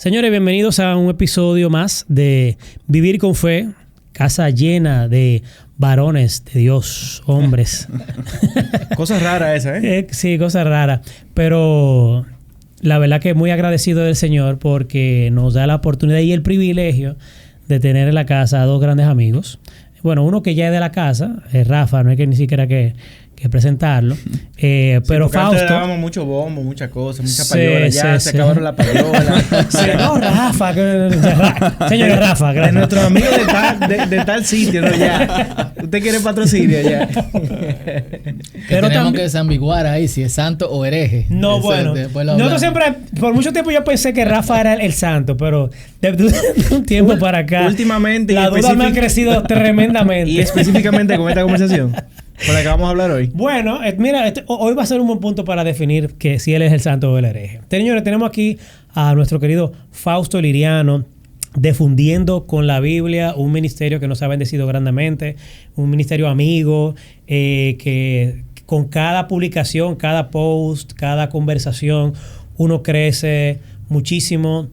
Señores, bienvenidos a un episodio más de Vivir con Fe, casa llena de varones de Dios, hombres. Cosas raras esa, ¿eh? Sí, cosas raras. Pero la verdad que muy agradecido del Señor porque nos da la oportunidad y el privilegio de tener en la casa a dos grandes amigos. Bueno, uno que ya es de la casa, Rafa, no hay que ni siquiera que presentarlo. Pero Fausto... Antes dábamos mucho bombo, muchas cosas, mucha payola. Ya se acabaron las payolas. No, Rafa. Señor Rafa, gracias. Nuestro amigo de tal sitio, ¿no? Ya. Usted quiere patrocinio ya. Pero tenemos que desambiguar ahí si es santo o hereje. No, bueno. Nosotros siempre, por mucho tiempo yo pensé que Rafa era el santo, pero de un tiempo para acá... Últimamente... La duda me ha crecido tremendamente. Y específicamente con esta conversación. Con la que vamos a hablar hoy. Bueno, mira, hoy va a ser un buen punto para definir que si él es el santo o el hereje. Señores, tenemos aquí a nuestro querido Fausto Liriano, Difundiendo con la Biblia, un ministerio que nos ha bendecido grandemente, un ministerio amigo, que con cada publicación, cada post, cada conversación, uno crece muchísimo.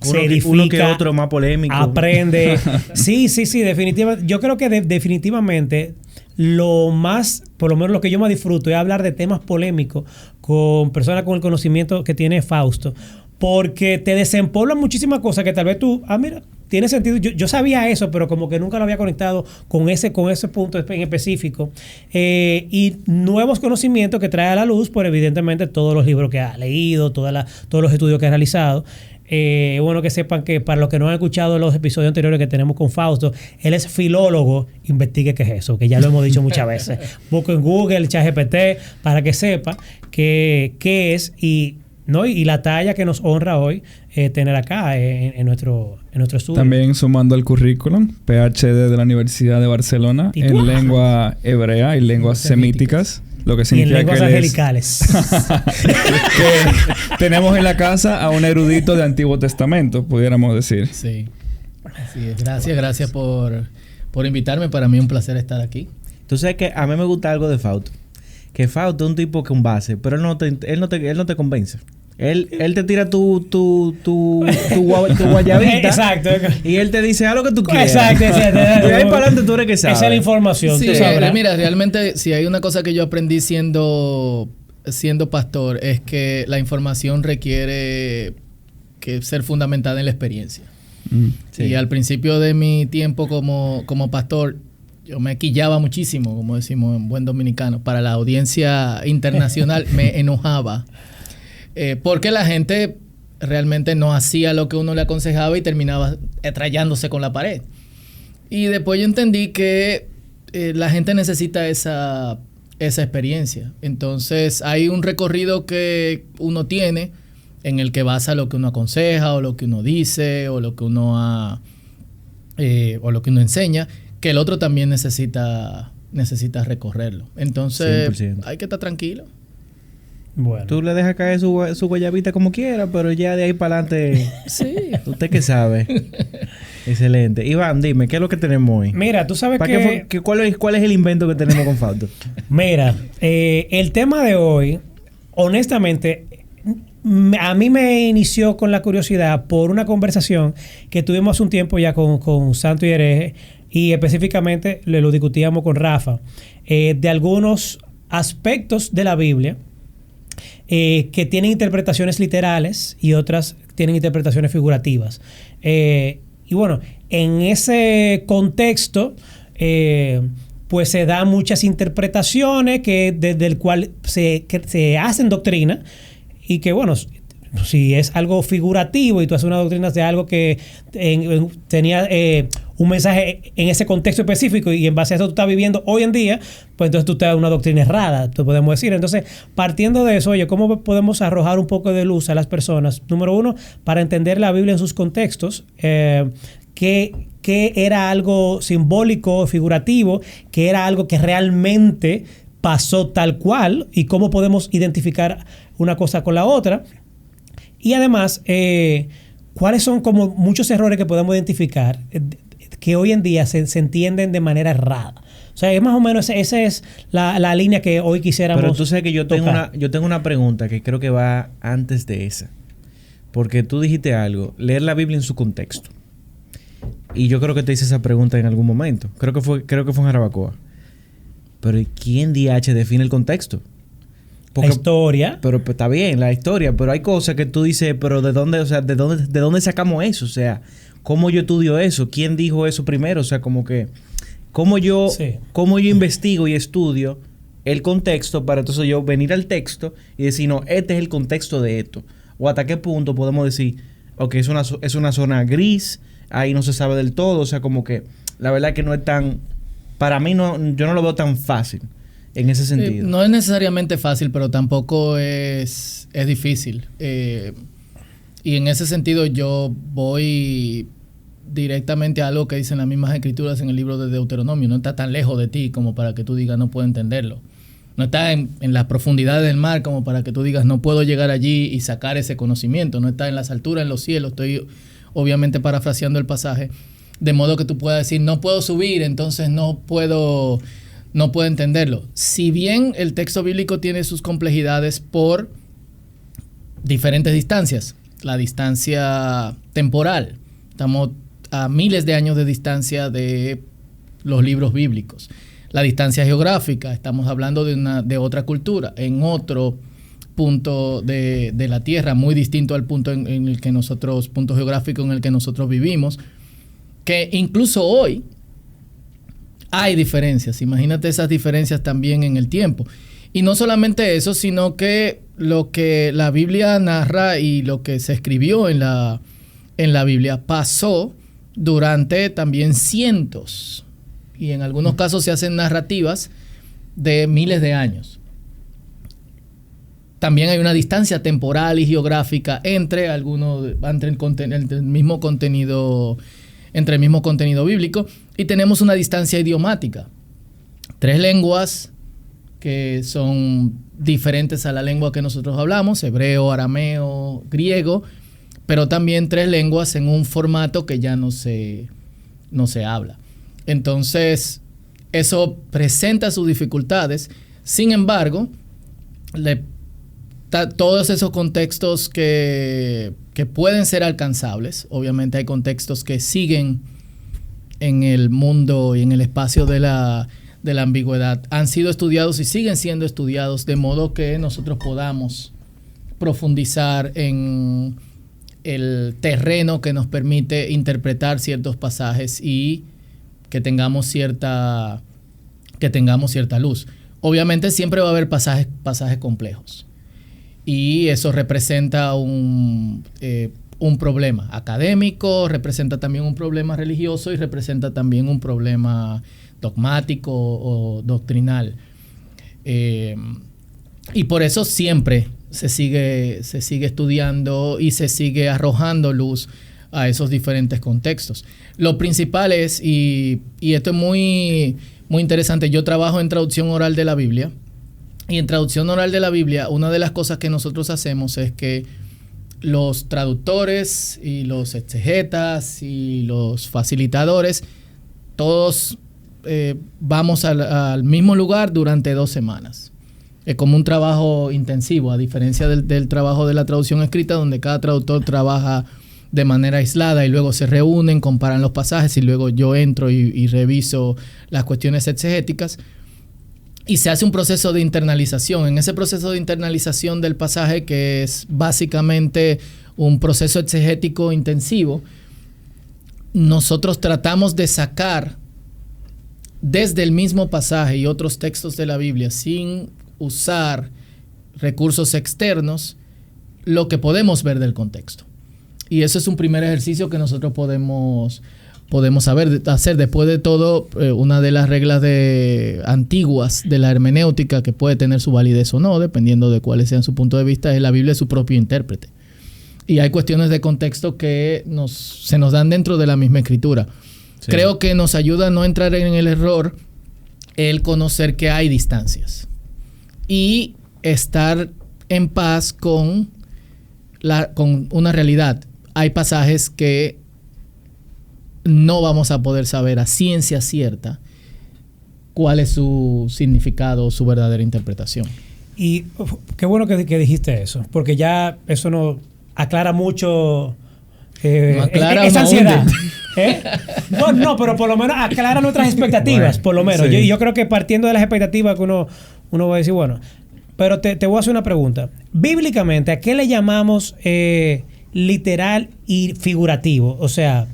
Se edifica, uno que otro más polémico. Aprende. Sí, definitivamente. Yo creo que definitivamente lo más, por lo menos lo que yo más disfruto es hablar de temas polémicos con personas con el conocimiento que tiene Fausto, porque te desempolvan muchísimas cosas que tal vez tú, mira, tiene sentido. Yo sabía eso, pero como que nunca lo había conectado con ese punto en específico. Y nuevos conocimientos que trae a la luz, por evidentemente todos los libros que ha leído, todos los estudios que ha realizado. Bueno, que sepan que para los que no han escuchado los episodios anteriores que tenemos con Fausto, él es filólogo. Investigue qué es eso, que ya lo hemos dicho muchas veces. Busca en Google, ChatGPT, para que sepa qué es y la talla que nos honra hoy tener acá en nuestro estudio. También sumando al currículum, PhD de la Universidad de Barcelona en lengua hebrea y lenguas semíticas. Lo que significa y en lenguas angelicales. Que tenemos en la casa a un erudito de Antiguo Testamento, pudiéramos decir. Sí. Así es. Gracias por invitarme. Para mí es un placer estar aquí. Tú sabes que a mí me gusta algo de Fausto. Que Fausto es un tipo con base, pero él no te convence. Él te tira tu guayabita. Exacto. Y él te dice algo que tú quieres. Exacto. Y ahí para adelante tú eres que sabes. Esa es la información. Sí, tú sabrás. mira, realmente si hay una cosa que yo aprendí siendo pastor es que la información requiere que ser fundamentada en la experiencia. Sí. Y al principio de mi tiempo como pastor, yo me quillaba muchísimo, como decimos en buen dominicano. Para la audiencia internacional me enojaba. Porque la gente realmente no hacía lo que uno le aconsejaba y terminaba estrellándose con la pared. Y después yo entendí que la gente necesita esa experiencia. Entonces hay un recorrido que uno tiene en el que basa lo que uno aconseja o lo que uno dice o lo que uno enseña, que el otro también necesita recorrerlo. Entonces 100%. Hay que estar tranquilo. Bueno. Tú le dejas caer su guayabita como quiera, pero ya de ahí para adelante... Sí. ¿Usted qué sabe? Excelente. Iván, dime, ¿qué es lo que tenemos hoy? Mira, tú sabes ¿Cuál es el invento que tenemos con Fausto? Mira, el tema de hoy, honestamente, a mí me inició con la curiosidad por una conversación que tuvimos hace un tiempo ya con Santo y Hereje, y específicamente lo discutíamos con Rafa, de algunos aspectos de la Biblia que tienen interpretaciones literales y otras tienen interpretaciones figurativas. Y bueno, en ese contexto, pues se dan muchas interpretaciones desde el cual se hacen doctrina y que, bueno, si es algo figurativo y tú haces una doctrina de algo que tenía un mensaje en ese contexto específico y en base a eso tú estás viviendo hoy en día, pues entonces tú te das una doctrina errada, te podemos decir. Entonces, partiendo de eso, oye, ¿cómo podemos arrojar un poco de luz a las personas? Número uno, para entender la Biblia en sus contextos, que era algo simbólico, figurativo, que era algo que realmente pasó tal cual y cómo podemos identificar una cosa con la otra. Y además, ¿cuáles son como muchos errores que podemos identificar que hoy en día se entienden de manera errada? O sea, es más o menos esa es la línea que hoy quisiéramos. Pero tú sabes que yo tengo una pregunta que creo que va antes de esa. Porque tú dijiste algo, leer la Biblia en su contexto. Y yo creo que te hice esa pregunta en algún momento. Creo que fue en Jarabacoa. Pero ¿quién DH define el contexto? Porque, la historia. Pero está bien, la historia. Pero hay cosas que tú dices, pero ¿de dónde, o sea, de dónde sacamos eso? O sea, ¿cómo yo estudio eso? ¿Quién dijo eso primero? O sea, como que... ¿Cómo yo investigo y estudio el contexto para entonces yo venir al texto y decir, no, este es el contexto de esto? O hasta qué punto podemos decir, ok, es una zona gris, ahí no se sabe del todo. O sea, como que la verdad es que no es tan... Para mí yo no lo veo tan fácil en ese sentido. No es necesariamente fácil, pero tampoco es difícil. Y en ese sentido yo voy directamente a algo que dicen las mismas escrituras en el libro de Deuteronomio. No está tan lejos de ti como para que tú digas no puedo entenderlo. No está en las profundidades del mar como para que tú digas no puedo llegar allí y sacar ese conocimiento. No está en las alturas, en los cielos. Estoy obviamente parafraseando el pasaje. De modo que tú puedas decir no puedo subir, entonces no puedo entenderlo. Si bien el texto bíblico tiene sus complejidades por diferentes distancias. La distancia temporal. Estamos a miles de años de distancia de los libros bíblicos. La distancia geográfica, estamos hablando de otra cultura, en otro punto de la Tierra, muy distinto al punto en el que punto geográfico en el que nosotros vivimos, que incluso hoy hay diferencias. Imagínate esas diferencias también en el tiempo. Y no solamente eso, sino que lo que la Biblia narra y lo que se escribió en la Biblia pasó durante también cientos, y en algunos casos se hacen narrativas de miles de años. También hay una distancia temporal y geográfica entre el mismo contenido bíblico, y tenemos una distancia idiomática. 3 lenguas que son diferentes a la lengua que nosotros hablamos, hebreo, arameo, griego, pero también 3 lenguas en un formato que ya no se habla. Entonces, eso presenta sus dificultades. Sin embargo, todos esos contextos que pueden ser alcanzables, obviamente hay contextos que siguen en el mundo y en el espacio de la ambigüedad, han sido estudiados y siguen siendo estudiados, de modo que nosotros podamos profundizar en el terreno que nos permite interpretar ciertos pasajes y que tengamos cierta luz. Obviamente siempre va a haber pasajes complejos, y eso representa un problema académico, representa también un problema religioso y representa también un problema dogmático o doctrinal. Y por eso siempre se sigue estudiando y se sigue arrojando luz a esos diferentes contextos. Lo principal es, y esto es muy, muy interesante, yo trabajo en traducción oral de la Biblia, y en traducción oral de la Biblia, una de las cosas que nosotros hacemos es que los traductores y los exegetas y los facilitadores, todos vamos al mismo lugar durante 2 semanas. Es como un trabajo intensivo, a diferencia del trabajo de la traducción escrita, donde cada traductor trabaja de manera aislada y luego se reúnen, comparan los pasajes y luego yo entro y reviso las cuestiones exegéticas. Y se hace un proceso de internalización. En ese proceso de internalización del pasaje, que es básicamente un proceso exegético intensivo, nosotros tratamos de sacar desde el mismo pasaje y otros textos de la Biblia, sin usar recursos externos, lo que podemos ver del contexto. Y eso es un primer ejercicio que nosotros podemos hacer. Después de todo, una de las reglas antiguas de la hermenéutica, que puede tener su validez o no, dependiendo de cuáles sean su punto de vista, es la Biblia es su propio intérprete. Y hay cuestiones de contexto que se nos dan dentro de la misma escritura. Sí. Creo que nos ayuda a no entrar en el error el conocer que hay distancias y estar en paz con una realidad. Hay pasajes que no vamos a poder saber a ciencia cierta cuál es su significado o su verdadera interpretación. Y qué bueno que dijiste eso, porque ya eso no aclara mucho esa ansiedad. No, pero por lo menos aclara nuestras expectativas, por lo menos. Sí. Yo creo que partiendo de las expectativas que uno va a decir, bueno, pero te voy a hacer una pregunta. Bíblicamente, ¿a qué le llamamos literal y figurativo? O sea,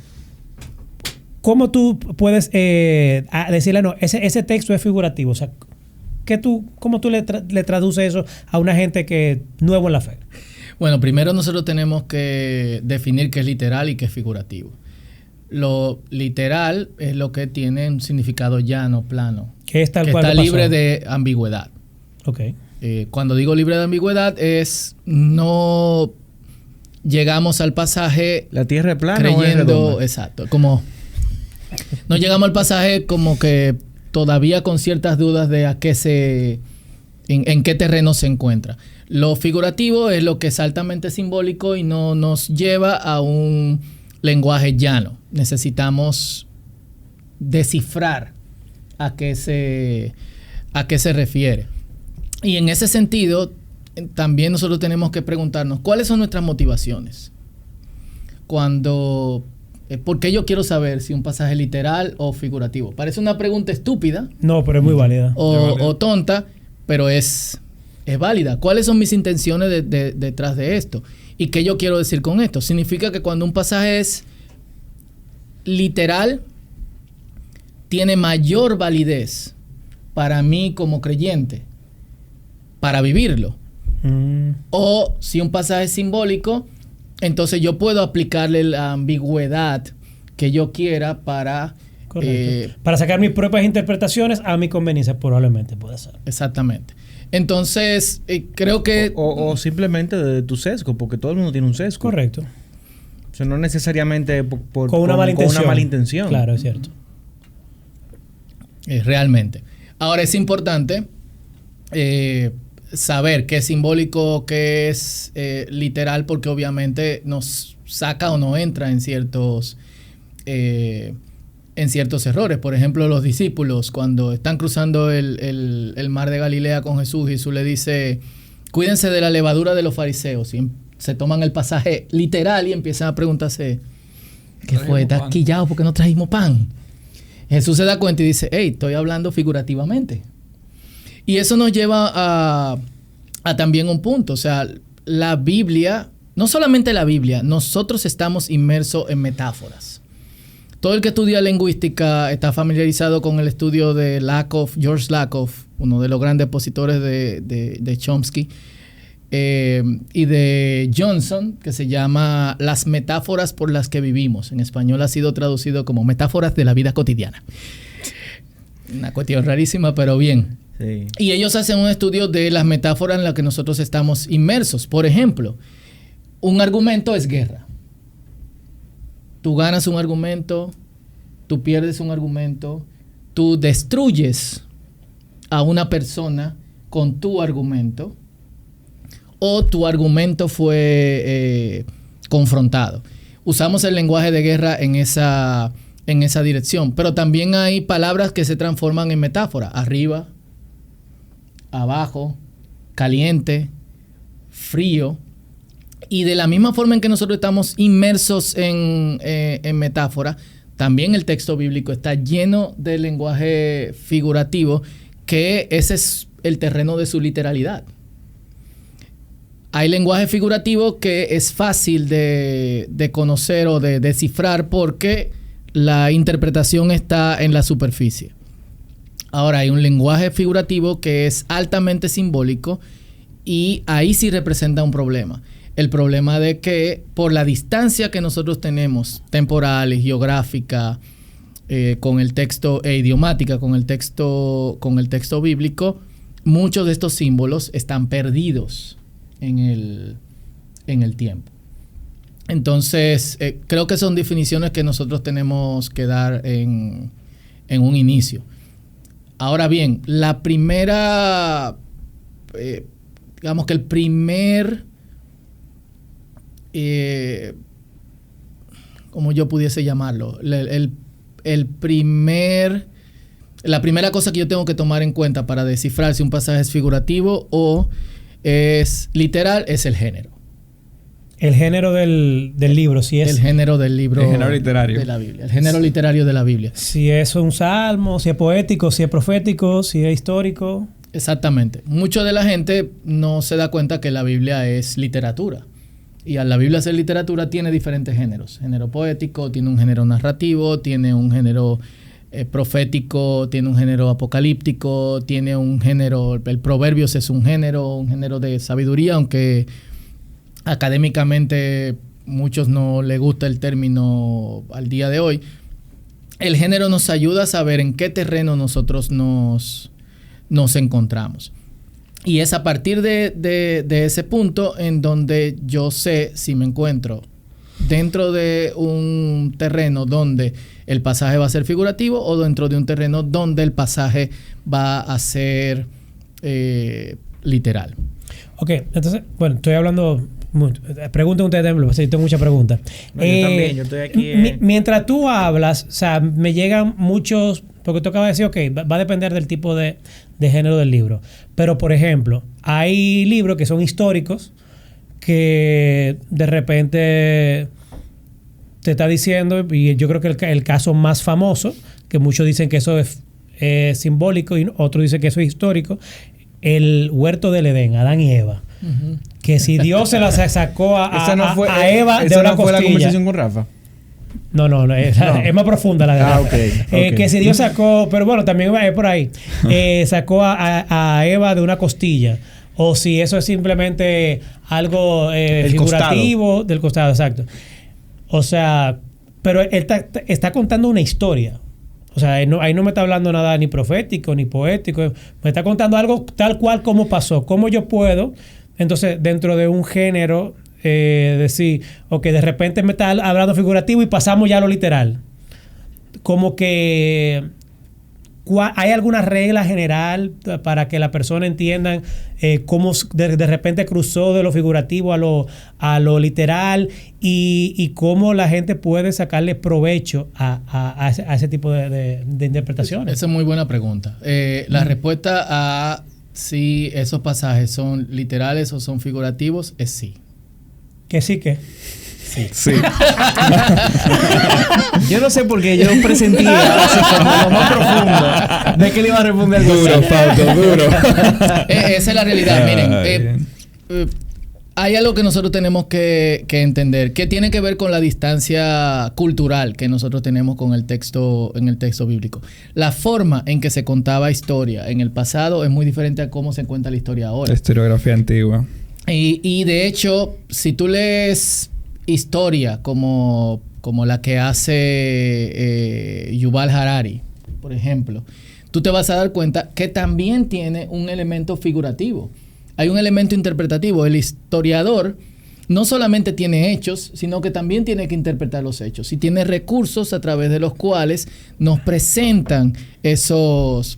¿cómo tú puedes decirle, no, ese texto es figurativo? O sea, ¿cómo tú le traduces eso a una gente que es nuevo en la fe? Bueno, primero nosotros tenemos que definir qué es literal y qué es figurativo. Lo literal es lo que tiene un significado llano, plano, que está libre de ambigüedad. Okay. Cuando digo libre de ambigüedad es no llegamos al pasaje la tierra es plana creyendo, o es redonda. Exacto, como no llegamos al pasaje como que todavía con ciertas dudas de en qué terreno se encuentra. Lo figurativo es lo que es altamente simbólico y no nos lleva a un lenguaje llano. Necesitamos descifrar a qué se refiere. Y en ese sentido, también nosotros tenemos que preguntarnos cuáles son nuestras motivaciones. ¿Por qué yo quiero saber si un pasaje es literal o figurativo? Parece una pregunta estúpida. No, pero es muy válida. O tonta, pero es válida. ¿Cuáles son mis intenciones detrás de esto? ¿Y qué yo quiero decir con esto? Significa que cuando un pasaje es literal, tiene mayor validez para mí como creyente, para vivirlo. O si un pasaje es simbólico, entonces yo puedo aplicarle la ambigüedad que yo quiera para sacar mis propias interpretaciones a mi conveniencia, probablemente puede ser. Exactamente. Entonces, creo que... O simplemente de tu sesgo, porque todo el mundo tiene un sesgo. Correcto. O sea, no necesariamente con una mala intención. Claro, es cierto. Realmente. Ahora es importante saber qué es simbólico, qué es literal, porque obviamente nos saca o no entra en ciertos errores. Por ejemplo, los discípulos, cuando están cruzando el mar de Galilea con Jesús, Jesús le dice, cuídense de la levadura de los fariseos. Y se toman el pasaje literal y empiezan a preguntarse, ¿qué fue? ¿Estás quillado porque no trajimos pan? Jesús se da cuenta y dice, hey, estoy hablando figurativamente. Y eso nos lleva a también un punto. O sea, la Biblia, no solamente la Biblia, nosotros estamos inmersos en metáforas. Todo el que estudia lingüística está familiarizado con el estudio de George Lakoff, uno de los grandes opositores de Chomsky, y de Johnson, que se llama Las metáforas por las que vivimos. En español ha sido traducido como metáforas de la vida cotidiana. Una cuestión rarísima, pero bien. Sí. Y ellos hacen un estudio de las metáforas en las que nosotros estamos inmersos. Por ejemplo, un argumento es guerra. Tú ganas un argumento, tú pierdes un argumento, tú destruyes a una persona con tu argumento o tu argumento fue confrontado. Usamos el lenguaje de guerra en esa dirección, pero también hay palabras que se transforman en metáfora. Arriba, abajo, caliente, frío. Y de la misma forma en que nosotros estamos inmersos en metáfora, también el texto bíblico está lleno de lenguaje figurativo, que ese es el terreno de su literalidad. Hay lenguaje figurativo que es fácil de conocer o de descifrar porque la interpretación está en la superficie. Ahora, hay un lenguaje figurativo que es altamente simbólico y ahí sí representa un problema. El problema de que por la distancia que nosotros tenemos, temporal y geográfica, con el texto idiomática, con el texto bíblico, muchos de estos símbolos están perdidos en el tiempo. Entonces, creo que son definiciones que nosotros tenemos que dar en un inicio. Ahora bien, la primera, digamos que el primer, como yo pudiese llamarlo, la primera cosa que yo tengo que tomar en cuenta para descifrar si un pasaje es figurativo o es literal es el género. El género del libro, si es... El género del libro... El género literario. De la Biblia. El género literario de la Biblia. Si es un salmo, si es poético, si es profético, si es histórico. Exactamente. Mucho de la gente no se da cuenta que la Biblia es literatura. Y a la Biblia ser literatura tiene diferentes géneros. Género poético, tiene un género narrativo, tiene un género profético, tiene un género apocalíptico, tiene un género... El Proverbios es un género de sabiduría, aunque académicamente muchos no les gusta el término al día de hoy. El género nos ayuda a saber en qué terreno nosotros nos encontramos. Y es a partir de ese punto en donde yo sé si me encuentro dentro de un terreno donde el pasaje va a ser figurativo o dentro de un terreno donde el pasaje va a ser literal. Ok, entonces, bueno, estoy hablando... Pregunten ustedes también, porque yo tengo muchas preguntas. No, yo también, yo estoy aquí. Mientras tú hablas, o sea, me llegan muchos... Porque tú acabas de decir, ok, va a depender del tipo de género del libro. Pero, por ejemplo, hay libros que son históricos que de repente te está diciendo, y yo creo que el caso más famoso, que muchos dicen que eso es simbólico y otros dicen que eso es histórico, el huerto del Edén, Adán y Eva. Uh-huh. Que si Dios se la sacó a Eva de una costilla. ¿Esa no fue la conversación con Rafa? No, es más profunda la de Rafa. Okay. Que si Dios sacó, pero bueno, también es por ahí, sacó a Eva de una costilla. O si eso es simplemente algo figurativo costado. Del costado, exacto. O sea, pero él está contando una historia. O sea, ahí no me está hablando nada ni profético, ni poético. Me está contando algo tal cual como pasó. Cómo yo puedo, entonces, dentro de un género, decir, ok, de repente me está hablando figurativo y pasamos ya a lo literal. Como que... ¿Hay alguna regla general para que la persona entiendan cómo de repente cruzó de lo figurativo a lo literal y cómo la gente puede sacarle provecho a ese tipo de interpretaciones? Esa es muy buena pregunta. La respuesta a si esos pasajes son literales o son figurativos es sí. ¿Que sí que? Sí. Yo no sé por qué yo presentía así como lo más profundo de que le iba a responder algo duro, Fausto, duro. Esa es la realidad. Miren, hay algo que nosotros tenemos que entender, que tiene que ver con la distancia cultural que nosotros tenemos con el texto bíblico. La forma en que se contaba historia en el pasado es muy diferente a cómo se cuenta la historia ahora. La historiografía antigua. Y de hecho, si tú lees historia como la que hace Yuval Harari, por ejemplo, tú te vas a dar cuenta que también tiene un elemento figurativo. Hay un elemento interpretativo. El historiador no solamente tiene hechos, sino que también tiene que interpretar los hechos. Y tiene recursos a través de los cuales nos presentan esos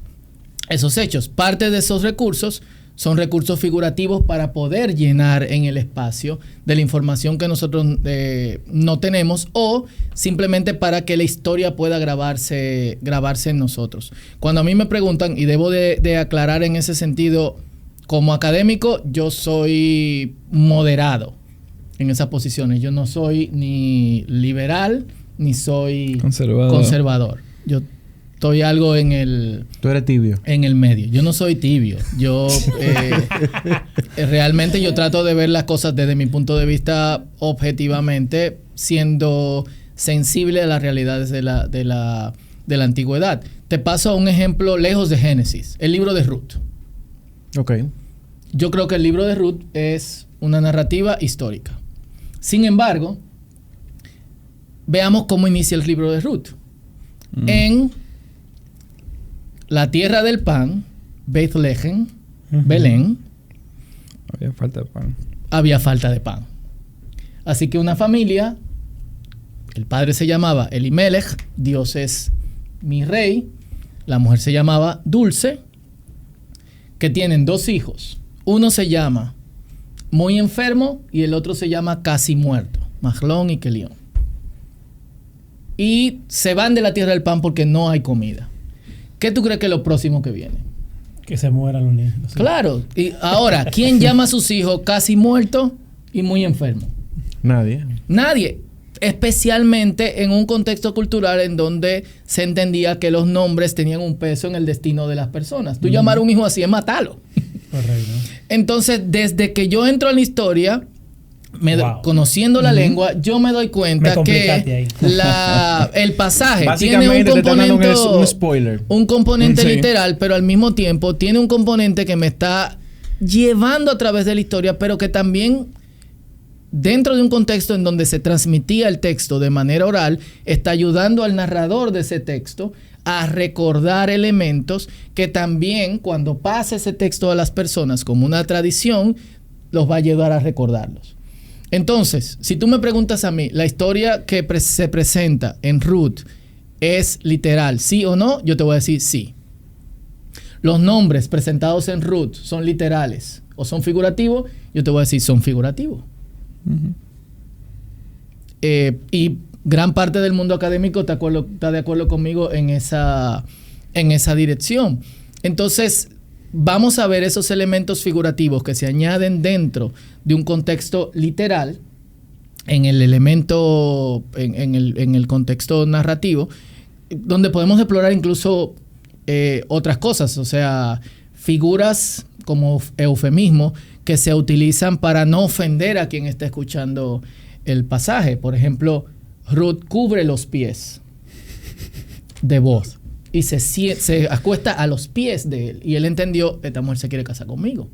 hechos. Parte de esos recursos son recursos figurativos para poder llenar en el espacio de la información que nosotros no tenemos o simplemente para que la historia pueda grabarse en nosotros. Cuando a mí me preguntan, y debo de aclarar en ese sentido, como académico, yo soy moderado en esas posiciones. Yo no soy ni liberal ni soy conservador. Yo estoy algo en el... Tú eres tibio. En el medio. Yo no soy tibio. Yo realmente yo trato de ver las cosas desde mi punto de vista objetivamente, siendo sensible a las realidades de la antigüedad. Te paso un ejemplo lejos de Génesis. El libro de Ruth. Ok. Yo creo que el libro de Ruth es una narrativa histórica. Sin embargo, veamos cómo inicia el libro de Ruth. En la tierra del pan, Bethlehem, Belén, había falta de pan. Así que una familia, el padre se llamaba Elimelech, Dios es mi rey, la mujer se llamaba Dulce, que tienen 2 hijos. Uno se llama muy enfermo y el otro se llama casi muerto, Mahlón y Kelión. Y se van de la tierra del pan porque no hay comida. ¿Qué tú crees que es lo próximo que viene? Que se mueran los niños. Claro. Y ahora, ¿quién llama a sus hijos casi muertos y muy enfermos? Nadie. Especialmente en un contexto cultural en donde se entendía que los nombres tenían un peso en el destino de las personas. Tú llamar a un hijo así es matarlo. Correcto. Entonces, desde que yo entro en la historia, conociendo la lengua, yo me doy cuenta que el pasaje tiene un componente literal, pero al mismo tiempo tiene un componente que me está llevando a través de la historia, pero que también, dentro de un contexto en donde se transmitía el texto de manera oral, está ayudando al narrador de ese texto a recordar elementos que también, cuando pase ese texto a las personas como una tradición, los va a llevar a recordarlos. Entonces, si tú me preguntas a mí, ¿la historia que se presenta en Ruth es literal, sí o no? Yo te voy a decir sí. ¿Los nombres presentados en Ruth son literales o son figurativos? Yo te voy a decir son figurativos. Y gran parte del mundo académico está de acuerdo conmigo en esa dirección. Entonces, vamos a ver esos elementos figurativos que se añaden dentro de un contexto literal, en el elemento, en el contexto narrativo, donde podemos explorar incluso otras cosas, o sea, figuras como eufemismo que se utilizan para no ofender a quien está escuchando el pasaje. Por ejemplo, Ruth cubre los pies de Boaz y se acuesta a los pies de él. Y él entendió, esta mujer se quiere casar conmigo.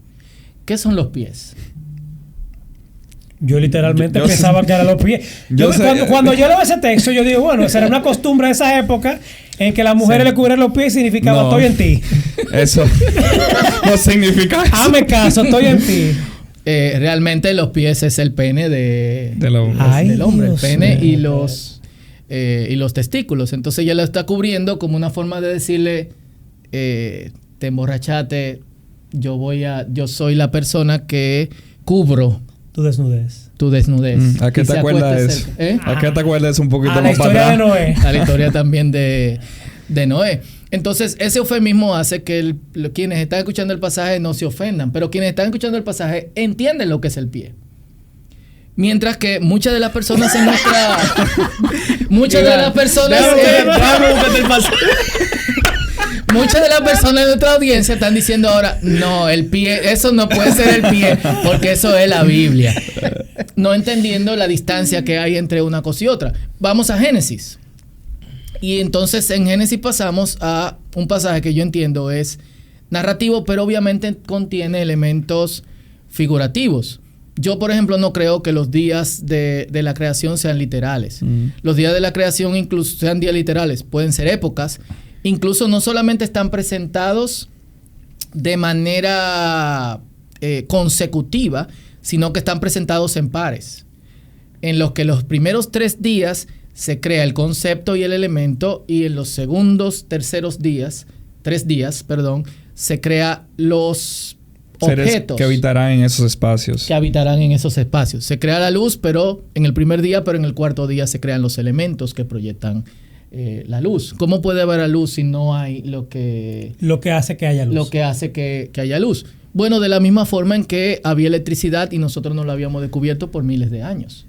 ¿Qué son los pies? Yo literalmente pensaba que eran los pies. Cuando yo leo ese texto, yo digo, bueno, esa era una costumbre de esa época en que las mujeres le cubrían los pies y significaba estoy en ti. Eso no significa eso. Hazme caso, estoy en ti. Realmente los pies es el pene del hombre. El pene y los testículos. Entonces ella lo está cubriendo como una forma de decirle, te emborrachaste, yo soy la persona que cubro tu desnudez. ¿A qué te acuerdas de eso? ¿A qué te acuerdas un poquito más para atrás? A la historia de Noé. A la historia también de Noé. Entonces, ese eufemismo hace que quienes están escuchando el pasaje no se ofendan, pero quienes están escuchando el pasaje entienden lo que es el pie. Mientras que muchas de las personas en nuestra... muchas de las personas... Muchas de las personas de nuestra audiencia están diciendo ahora, no, el pie, eso no puede ser el pie, porque eso es la Biblia. No entendiendo la distancia que hay entre una cosa y otra. Vamos a Génesis. Y entonces en Génesis pasamos a un pasaje que yo entiendo es narrativo, pero obviamente contiene elementos figurativos. Yo, por ejemplo, no creo que los días de la creación sean literales. Los días de la creación incluso sean días literales, pueden ser épocas. Incluso no solamente están presentados de manera consecutiva, sino que están presentados en pares, en los que los primeros 3 días se crea el concepto y el elemento, y en los segundos, terceros días, 3 días, se crea los objetos que habitarán en esos espacios. Se crea la luz, pero en el primer día, pero en el cuarto día se crean los elementos que proyectan la luz. ¿Cómo puede haber la luz si no hay lo que hace que haya luz? Lo que hace que haya luz. Bueno, de la misma forma en que había electricidad y nosotros no la habíamos descubierto por miles de años.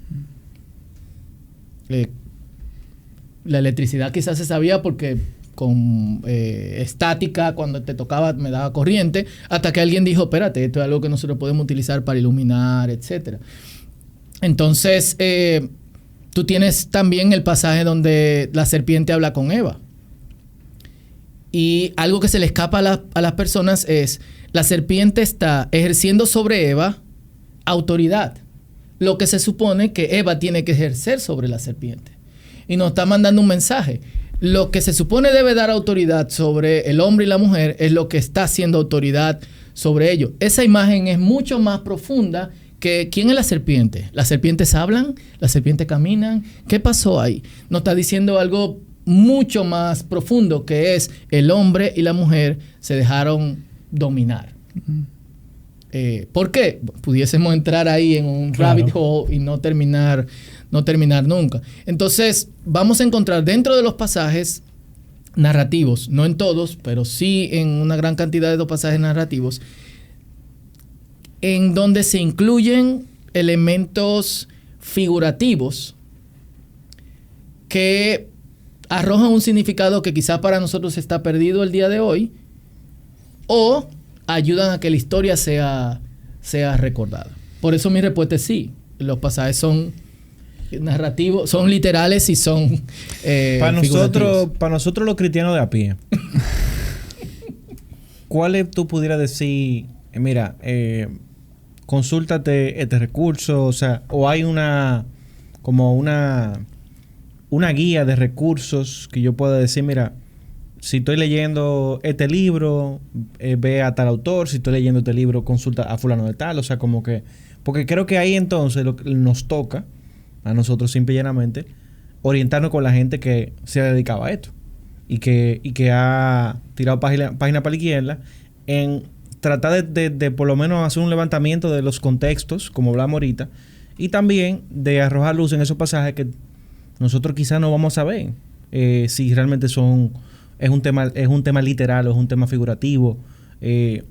La electricidad quizás se sabía porque con estática, cuando te tocaba, me daba corriente, hasta que alguien dijo, espérate, esto es algo que nosotros podemos utilizar para iluminar, etc. Entonces, tú tienes también el pasaje donde la serpiente habla con Eva. Y algo que se le escapa a las personas es, la serpiente está ejerciendo sobre Eva autoridad. Lo que se supone que Eva tiene que ejercer sobre la serpiente. Y nos está mandando un mensaje. Lo que se supone debe dar autoridad sobre el hombre y la mujer es lo que está haciendo autoridad sobre ellos. Esa imagen es mucho más profunda que ¿quién es la serpiente? ¿Las serpientes hablan? ¿Las serpientes caminan? ¿Qué pasó ahí? Nos está diciendo algo mucho más profundo, que es el hombre y la mujer se dejaron dominar. ¿Por qué? Pudiésemos entrar ahí en un rabbit hole y no terminar nunca. Entonces, vamos a encontrar dentro de los pasajes narrativos, no en todos, pero sí en una gran cantidad de los pasajes narrativos, en donde se incluyen elementos figurativos que arrojan un significado que quizás para nosotros está perdido el día de hoy, o ayudan a que la historia sea recordada. Por eso mi respuesta es sí. Los pasajes son narrativos, son literales y son para nosotros los cristianos de a pie. ¿Cuál tú pudieras decir, mira, consúltate este recurso, o sea, o hay una guía de recursos que yo pueda decir, mira, si estoy leyendo este libro, ve a tal autor, si estoy leyendo este libro, consulta a fulano de tal, o sea, como que, porque creo que ahí entonces nos toca a nosotros simple y llanamente orientarnos con la gente que se ha dedicado a esto y que ha tirado página para la izquierda en tratar de por lo menos hacer un levantamiento de los contextos, como hablamos ahorita, y también de arrojar luz en esos pasajes que nosotros quizás no vamos a ver si realmente es un tema literal o es un tema figurativo.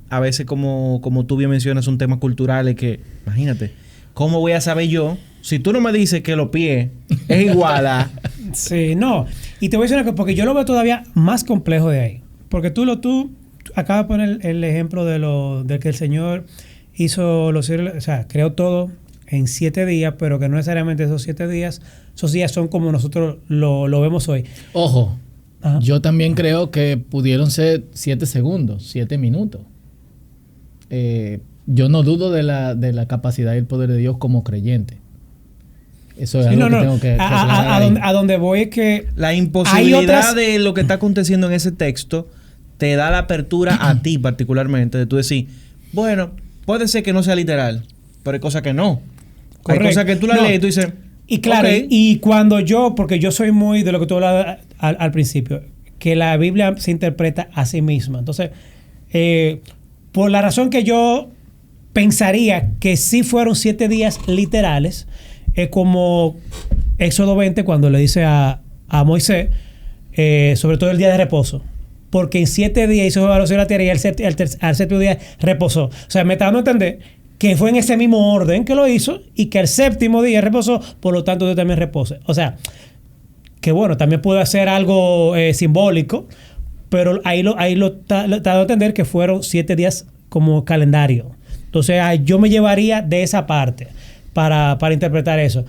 A veces, como tú bien mencionas, son temas culturales que, imagínate, ¿cómo voy a saber yo? Si tú no me dices que los pies es igual a... Sí, no. Y te voy a decir una cosa, porque yo lo veo todavía más complejo de ahí. Porque tú acabas de poner el ejemplo de que el Señor hizo los cielos, o sea, creó todo en 7 días, pero que no necesariamente esos días son como nosotros lo vemos hoy. Ojo, ajá, yo también creo que pudieron ser 7 segundos, 7 minutos. Yo no dudo de la capacidad y el poder de Dios como creyente. Eso es algo que tengo que a donde voy es que la imposibilidad de lo que está aconteciendo en ese texto te da la apertura a ti particularmente de tú decir, bueno, puede ser que no sea literal, pero hay cosas que no. Correcto. Hay cosas que tú la lees y tú dices... Y claro, okay. Y cuando porque yo soy muy de lo que tú hablabas al principio, que la Biblia se interpreta a sí misma. Entonces, por la razón que yo pensaría que sí fueron 7 días literales, es como Éxodo 20 cuando le dice a Moisés, sobre todo el día de reposo. Porque en 7 días hizo Jehová los cielos y la tierra y al séptimo día reposó. O sea, me está dando a entender que fue en ese mismo orden que lo hizo y que el séptimo día reposó, por lo tanto Dios también repose. O sea, que bueno, también puede ser algo simbólico, pero ahí lo está dando a entender que fueron 7 días como calendario. Entonces, yo me llevaría de esa parte para interpretar eso.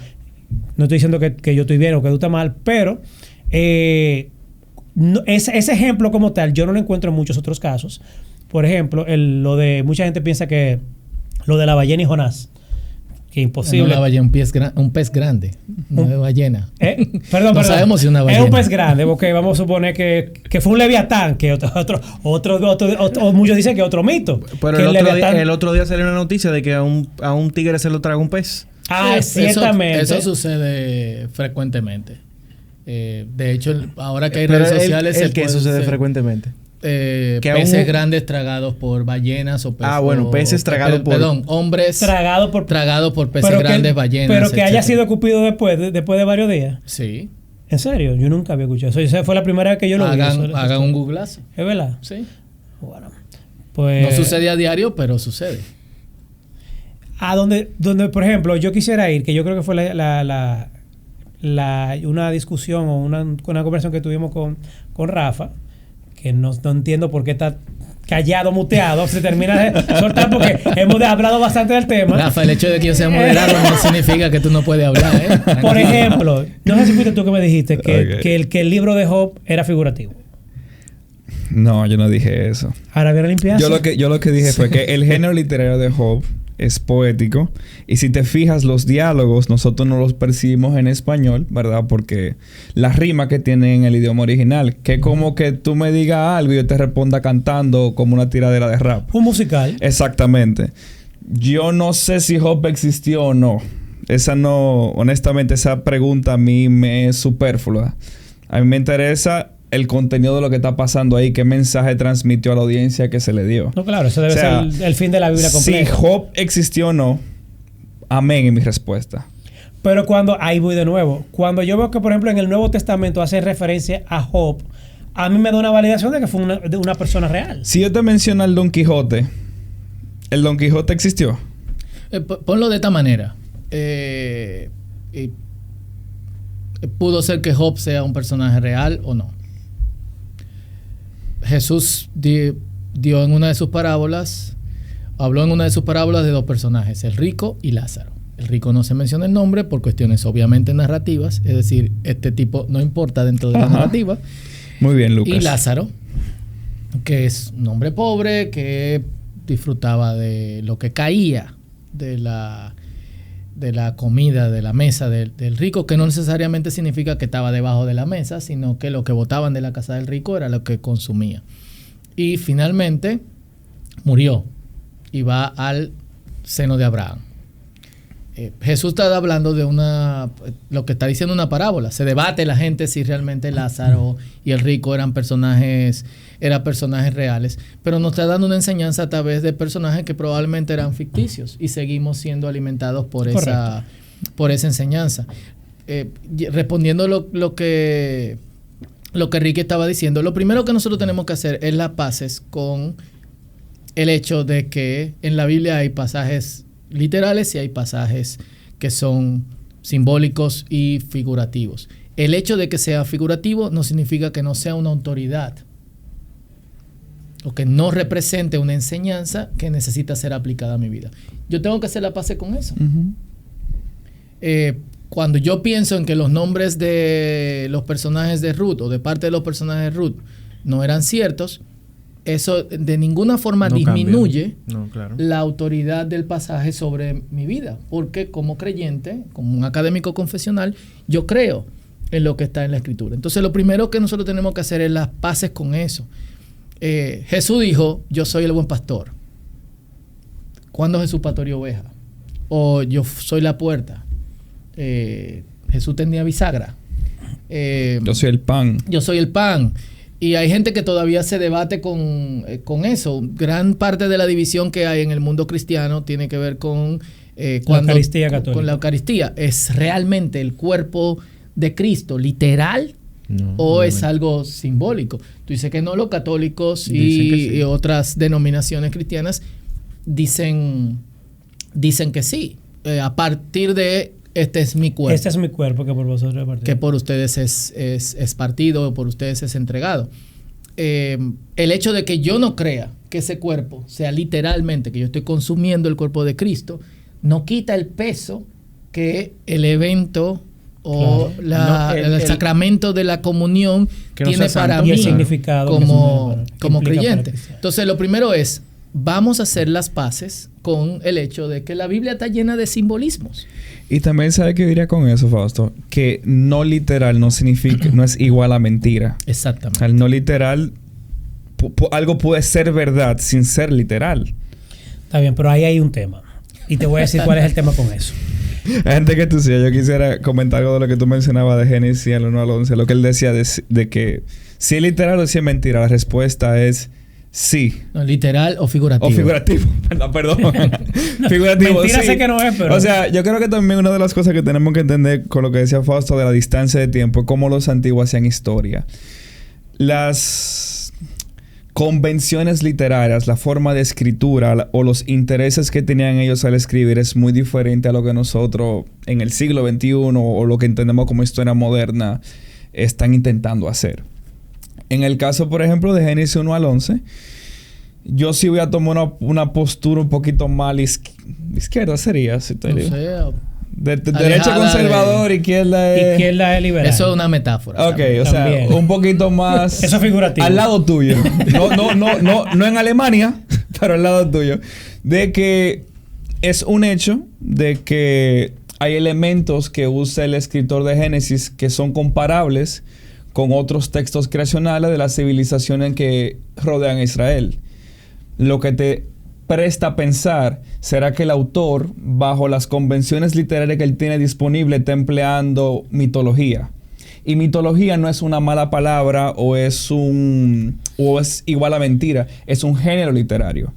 No estoy diciendo que yo estoy bien o que tú estás mal, pero ese ejemplo como tal, yo no lo encuentro en muchos otros casos. Por ejemplo, mucha gente piensa que lo de la ballena y Jonás, que imposible. No, la ballena, un pez grande, una ballena. Perdón. Sabemos si una ballena. Es un pez grande, porque vamos a suponer que fue un leviatán, que otro muchos dicen que otro mito. Pero el otro día salió una noticia de que a un tigre se lo traga un pez. Ciertamente. Eso sucede frecuentemente. De hecho, ahora que hay redes sociales... ¿Qué sucede frecuentemente? Peces grandes tragados por ballenas o peces... peces tragados por... Perdón, hombres... Tragados por peces grandes, ballenas, pero que haya sido escupido después de varios días. Sí. ¿En serio? Yo nunca había escuchado eso. Esa fue la primera vez que yo lo vi. Hagan un googlazo. ¿Es verdad? Sí. Bueno, pues... No sucede a diario, pero sucede. A donde por ejemplo, yo quisiera ir, que yo creo que fue una discusión o una conversación que tuvimos con Rafa, que no entiendo por qué está callado, muteado, se termina de soltar porque hemos hablado bastante del tema. Rafa, el hecho de que yo sea moderado no significa que tú no puedes hablar, Por ejemplo, no sé si fuiste tú que me dijiste que el libro de Job era figurativo. No, yo no dije eso. Ahora viene limpieza. Yo lo que dije fue que el género literario de Job es poético. Y si te fijas, los diálogos nosotros no los percibimos en español, ¿verdad? Porque la rima que tienen en el idioma original, que como que tú me digas algo y yo te responda cantando como una tiradera de rap. Un musical. Exactamente. Yo no sé si Job existió o no. Honestamente, esa pregunta a mí me es superflua. A mí me interesa el contenido de lo que está pasando ahí, qué mensaje transmitió a la audiencia que se le dio. No, claro, eso debe ser el fin de la Biblia completa. Si Job existió o no, amén en mi respuesta. Pero ahí voy de nuevo, cuando yo veo que, por ejemplo, en el Nuevo Testamento hace referencia a Job, a mí me da una validación de que fue una persona real. Si yo te menciono el Don Quijote, ¿el Don Quijote existió? Ponlo de esta manera. pudo ser que Job sea un personaje real o no. Jesús dio en una de sus parábolas, habló en una de sus parábolas de dos personajes, el rico y Lázaro. El rico no se menciona el nombre por cuestiones obviamente narrativas, es decir, este tipo no importa dentro de la narrativa. Muy bien, Lucas. Y Lázaro, que es un hombre pobre que disfrutaba de lo que caía de la comida, de la mesa del rico, que no necesariamente significa que estaba debajo de la mesa, sino que lo que botaban de la casa del rico era lo que consumía. Y finalmente murió y va al seno de Abraham. Jesús está hablando de lo que está diciendo una parábola. Se debate la gente si realmente Lázaro y el rico eran personajes reales, pero nos está dando una enseñanza a través de personajes que probablemente eran ficticios y seguimos siendo alimentados por esa enseñanza. Respondiendo lo que Ricky estaba diciendo, lo primero que nosotros tenemos que hacer es las paces con el hecho de que en la Biblia hay pasajes literales y hay pasajes que son simbólicos y figurativos. El hecho de que sea figurativo no significa que no sea una autoridad o que no represente una enseñanza que necesita ser aplicada a mi vida. Yo tengo que hacer la paz con eso. Cuando yo pienso en que los nombres de los personajes de Ruth o de parte de los personajes de Ruth no eran ciertos, eso de ninguna forma disminuye la autoridad del pasaje sobre mi vida, porque como creyente, como un académico confesional, yo creo en lo que está en la Escritura. Entonces lo primero que nosotros tenemos que hacer es las paces con eso. Jesús dijo, yo soy el buen pastor. ¿Cuándo Jesús pastoreó oveja? O yo soy la puerta. Jesús tenía bisagra. Yo soy el pan. Yo soy el pan. Y hay gente que todavía se debate con eso. Gran parte de la división que hay en el mundo cristiano tiene que ver con la Eucaristía católica. Con la Eucaristía. ¿Es realmente el cuerpo de Cristo literal o es algo simbólico? Tú dices que no, los católicos y otras denominaciones cristianas dicen que sí. A partir de este es mi cuerpo. Este es mi cuerpo que por vosotros es partido. Que por ustedes es partido o por ustedes es entregado. El hecho de que yo no crea que ese cuerpo sea literalmente, que yo estoy consumiendo el cuerpo de Cristo, no quita el peso que el evento o el sacramento de la comunión tiene para mí como creyente. Entonces, lo primero es, vamos a hacer las paces con el hecho de que la Biblia está llena de simbolismos. Y también, ¿sabe qué diría con eso, Fausto? Que no literal no significa, no es igual a mentira. Exactamente. Al no literal, algo puede ser verdad sin ser literal. Está bien, pero ahí hay un tema. Y te voy a decir cuál es el tema con eso. Antes que tú sigas, yo quisiera comentar algo de lo que tú mencionabas de Génesis al 1 al 11. Lo que él decía de que si es literal o si es mentira. La respuesta es sí. No, literal o figurativo. O figurativo. Perdón. No, figurativo, mentira sí. sé que no es, pero... O sea, yo creo que también una de las cosas que tenemos que entender con lo que decía Fausto de la distancia de tiempo es cómo los antiguos hacían historia. Las convenciones literarias, la forma de escritura o los intereses que tenían ellos al escribir es muy diferente a lo que nosotros en el siglo XXI o lo que entendemos como historia moderna están intentando hacer. En el caso, por ejemplo, de Génesis 1 al 11, yo sí voy a tomar una postura un poquito más izquierda sería, si te digo. Derecho conservador, izquierda es liberal. Eso es una metáfora. Ok, también. O sea, también. Un poquito más... Eso es figurativo. Al lado tuyo. No en Alemania, pero al lado tuyo. De que es un hecho de que hay elementos que usa el escritor de Génesis que son comparables con otros textos creacionales de la civilización en que rodean a Israel. Lo que te presta a pensar, ¿será que el autor, bajo las convenciones literarias que él tiene disponible, está empleando mitología? Y mitología no es una mala palabra o es igual a mentira, es un género literario.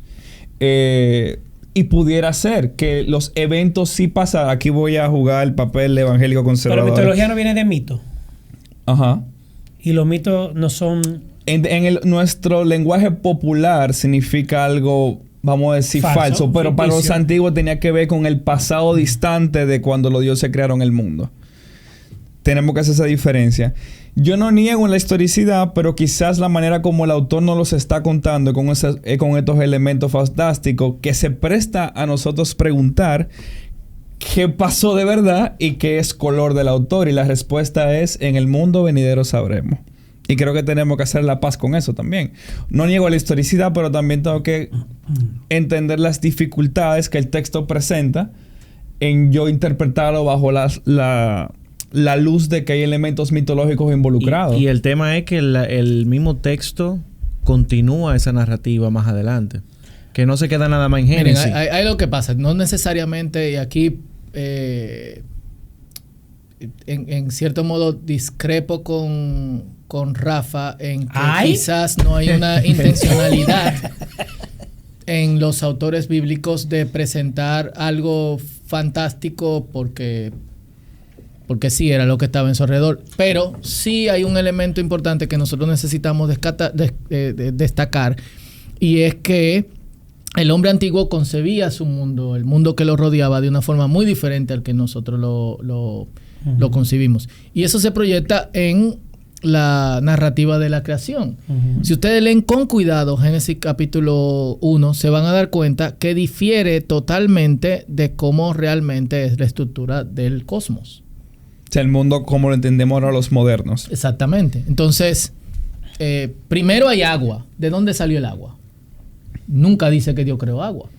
Y pudiera ser que los eventos sí pasan. Aquí voy a jugar el papel evangélico conservador. Pero mitología no viene de mito. Ajá. Y los mitos no son... Nuestro lenguaje popular significa algo vamos a decir falso, pero para los antiguos tenía que ver con el pasado distante de cuando los dioses crearon el mundo. Tenemos que hacer esa diferencia. Yo no niego en la historicidad, pero quizás la manera como el autor nos los está contando con estos elementos fantásticos que se presta a nosotros preguntar qué pasó de verdad y qué es color del autor. Y la respuesta es: en el mundo venidero sabremos. Y creo que tenemos que hacer la paz con eso también. No niego la historicidad, pero también tengo que entender las dificultades que el texto presenta en yo interpretarlo bajo la luz de que hay elementos mitológicos involucrados. Y el tema es que el mismo texto continúa esa narrativa más adelante. Que no se queda nada más en Génesis. Miren, hay lo que pasa. No necesariamente, y aquí en cierto modo discrepo con Rafa en que quizás no hay una intencionalidad en los autores bíblicos de presentar algo fantástico porque sí era lo que estaba en su alrededor. Pero sí hay un elemento importante que nosotros necesitamos destacar, y es que el hombre antiguo concebía su mundo, el mundo que lo rodeaba, de una forma muy diferente al que nosotros lo concibimos. Y eso se proyecta en la narrativa de la creación. Si ustedes leen con cuidado Génesis capítulo 1, se van a dar cuenta que difiere totalmente de cómo realmente es la estructura del cosmos. O sea, el mundo como lo entendemos ahora los modernos. Exactamente. Entonces, primero hay agua. ¿De dónde salió el agua? Nunca dice que Dios creó agua.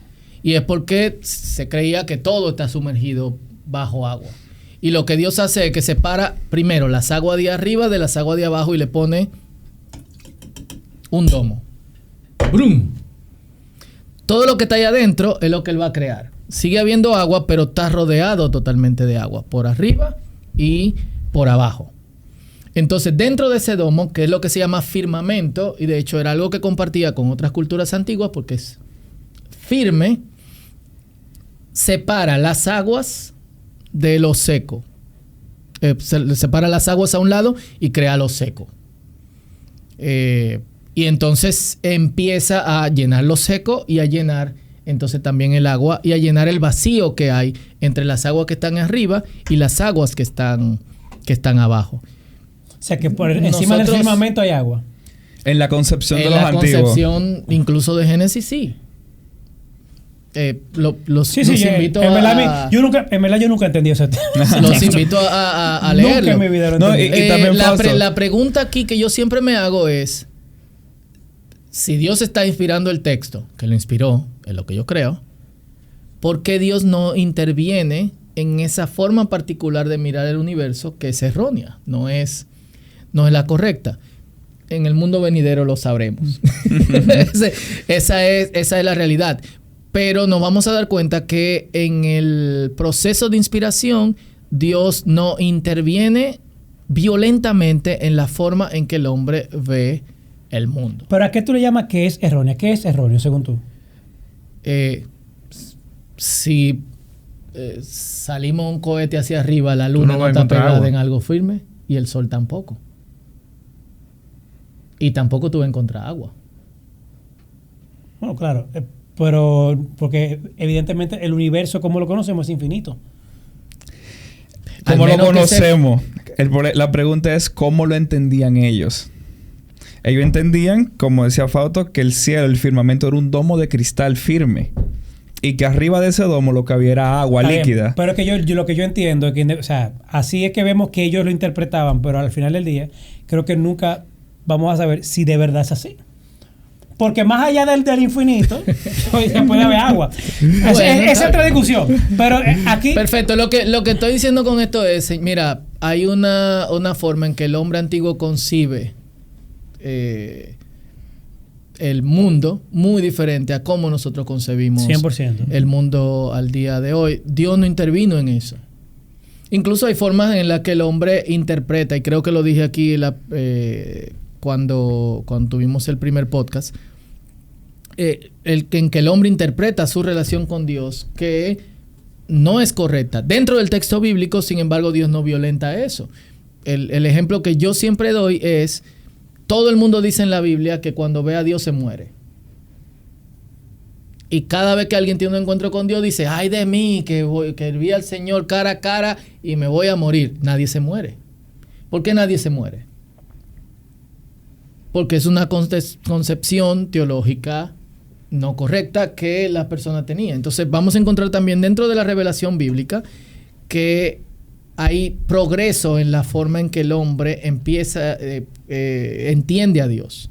Y es porque se creía que todo está sumergido bajo agua. Y lo que Dios hace es que separa primero las aguas de arriba de las aguas de abajo y le pone un domo. ¡Brum! Todo lo que está ahí adentro es lo que Él va a crear. Sigue habiendo agua, pero está rodeado totalmente de agua. Por arriba y por abajo. Entonces, dentro de ese domo, que es lo que se llama firmamento, y de hecho era algo que compartía con otras culturas antiguas porque es firme, separa las aguas de lo seco. Separa las aguas a un lado y crea lo seco. Y entonces empieza a llenar lo seco y a llenar entonces también el agua y a llenar el vacío que hay entre las aguas que están arriba y las aguas que están abajo. O sea que por encima del firmamento hay agua. En la concepción de los antiguos. En la concepción incluso de Génesis, sí. Los invito en verdad, yo nunca entendí eso. Los invito a leerlo. Nunca en mi vida lo entendí. Y también la pregunta aquí que yo siempre me hago es: si Dios está inspirando el texto, que lo inspiró, es lo que yo creo, ¿por qué Dios no interviene en esa forma particular de mirar el universo que es errónea? No es la correcta. En el mundo venidero lo sabremos. Esa es la realidad. Pero nos vamos a dar cuenta que en el proceso de inspiración, Dios no interviene violentamente en la forma en que el hombre ve el mundo. ¿Pero a qué tú le llamas que es errónea? ¿Qué es erróneo según tú? Si salimos un cohete hacia arriba, la luna no está pegada en algo firme y el sol tampoco. Y tampoco tú vas a encontrar agua. Bueno, claro. Pero porque evidentemente el universo como lo conocemos es infinito. ¿Cómo lo conocemos? La pregunta es ¿cómo lo entendían ellos? Ellos entendían, como decía Fausto, que el cielo, el firmamento era un domo de cristal firme. Y que arriba de ese domo lo que había era agua líquida. Pero que yo lo que yo entiendo es que, o sea, así es que vemos que ellos lo interpretaban, pero al final del día creo que nunca vamos a saber si de verdad es así. Porque más allá del infinito puede haber agua. Bueno, esa es otra discusión. Pero aquí... Perfecto. Lo que estoy diciendo con esto es, mira, hay una forma en que el hombre antiguo concibe el mundo muy diferente a cómo nosotros concebimos 100%. El mundo al día de hoy. Dios no intervino en eso. Incluso hay formas en las que el hombre interpreta, y creo que lo dije aquí cuando tuvimos el primer podcast, en que el hombre interpreta su relación con Dios que no es correcta. Dentro del texto bíblico, sin embargo, Dios no violenta eso. El ejemplo que yo siempre doy es: todo el mundo dice en la Biblia que cuando ve a Dios se muere. Y cada vez que alguien tiene un encuentro con Dios, dice, ay de mí, que vi al Señor cara a cara y me voy a morir. Nadie se muere. ¿Por qué nadie se muere? Porque es una concepción teológica no correcta que la persona tenía. Entonces vamos a encontrar también dentro de la revelación bíblica que hay progreso en la forma en que el hombre entiende a Dios.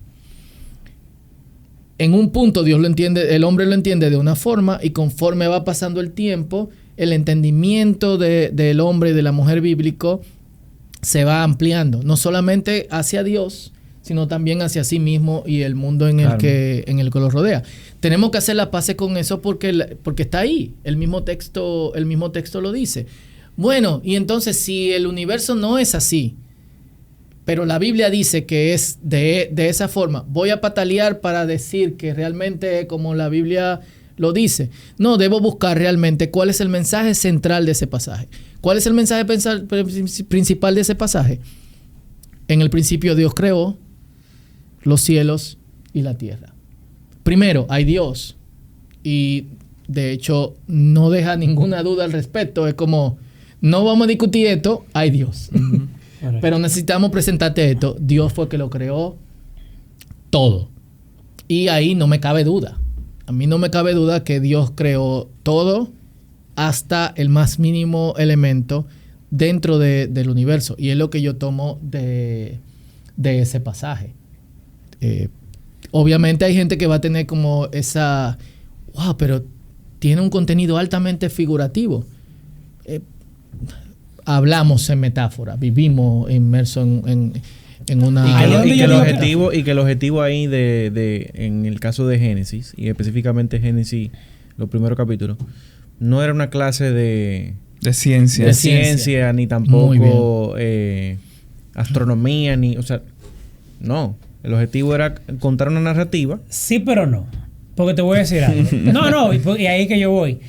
En un punto Dios lo entiende, el hombre lo entiende de una forma, y conforme va pasando el tiempo, el entendimiento del hombre y de la mujer bíblico se va ampliando, no solamente hacia Dios, sino también hacia sí mismo y el mundo en el que los rodea. Tenemos que hacer la paz con eso porque está ahí. El mismo texto lo dice. Bueno, y entonces si el universo no es así, pero la Biblia dice que es de esa forma, ¿voy a patalear para decir que realmente es como la Biblia lo dice? No, debo buscar realmente cuál es el mensaje central de ese pasaje. ¿Cuál es el mensaje principal de ese pasaje? En el principio Dios creó los cielos y la tierra. Primero, hay Dios. Y de hecho, no deja ninguna duda al respecto. Es como, no vamos a discutir esto, hay Dios. Uh-huh. Pero necesitamos presentarte esto. Dios fue el que lo creó todo. Y ahí no me cabe duda. A mí no me cabe duda que Dios creó todo hasta el más mínimo elemento dentro del universo. Y es lo que yo tomo de ese pasaje. Obviamente hay gente que va a tener como esa... ¡Wow! Pero tiene un contenido altamente figurativo. Hablamos en metáfora. Vivimos inmersos en una... Y que el objetivo ahí en el caso de Génesis, y específicamente Génesis, los primeros capítulos, no era una clase de ciencia. De ciencia, ni tampoco astronomía, ni... O sea, no. El objetivo era contar una narrativa. Sí, pero no. Porque te voy a decir algo. No, y ahí que yo voy.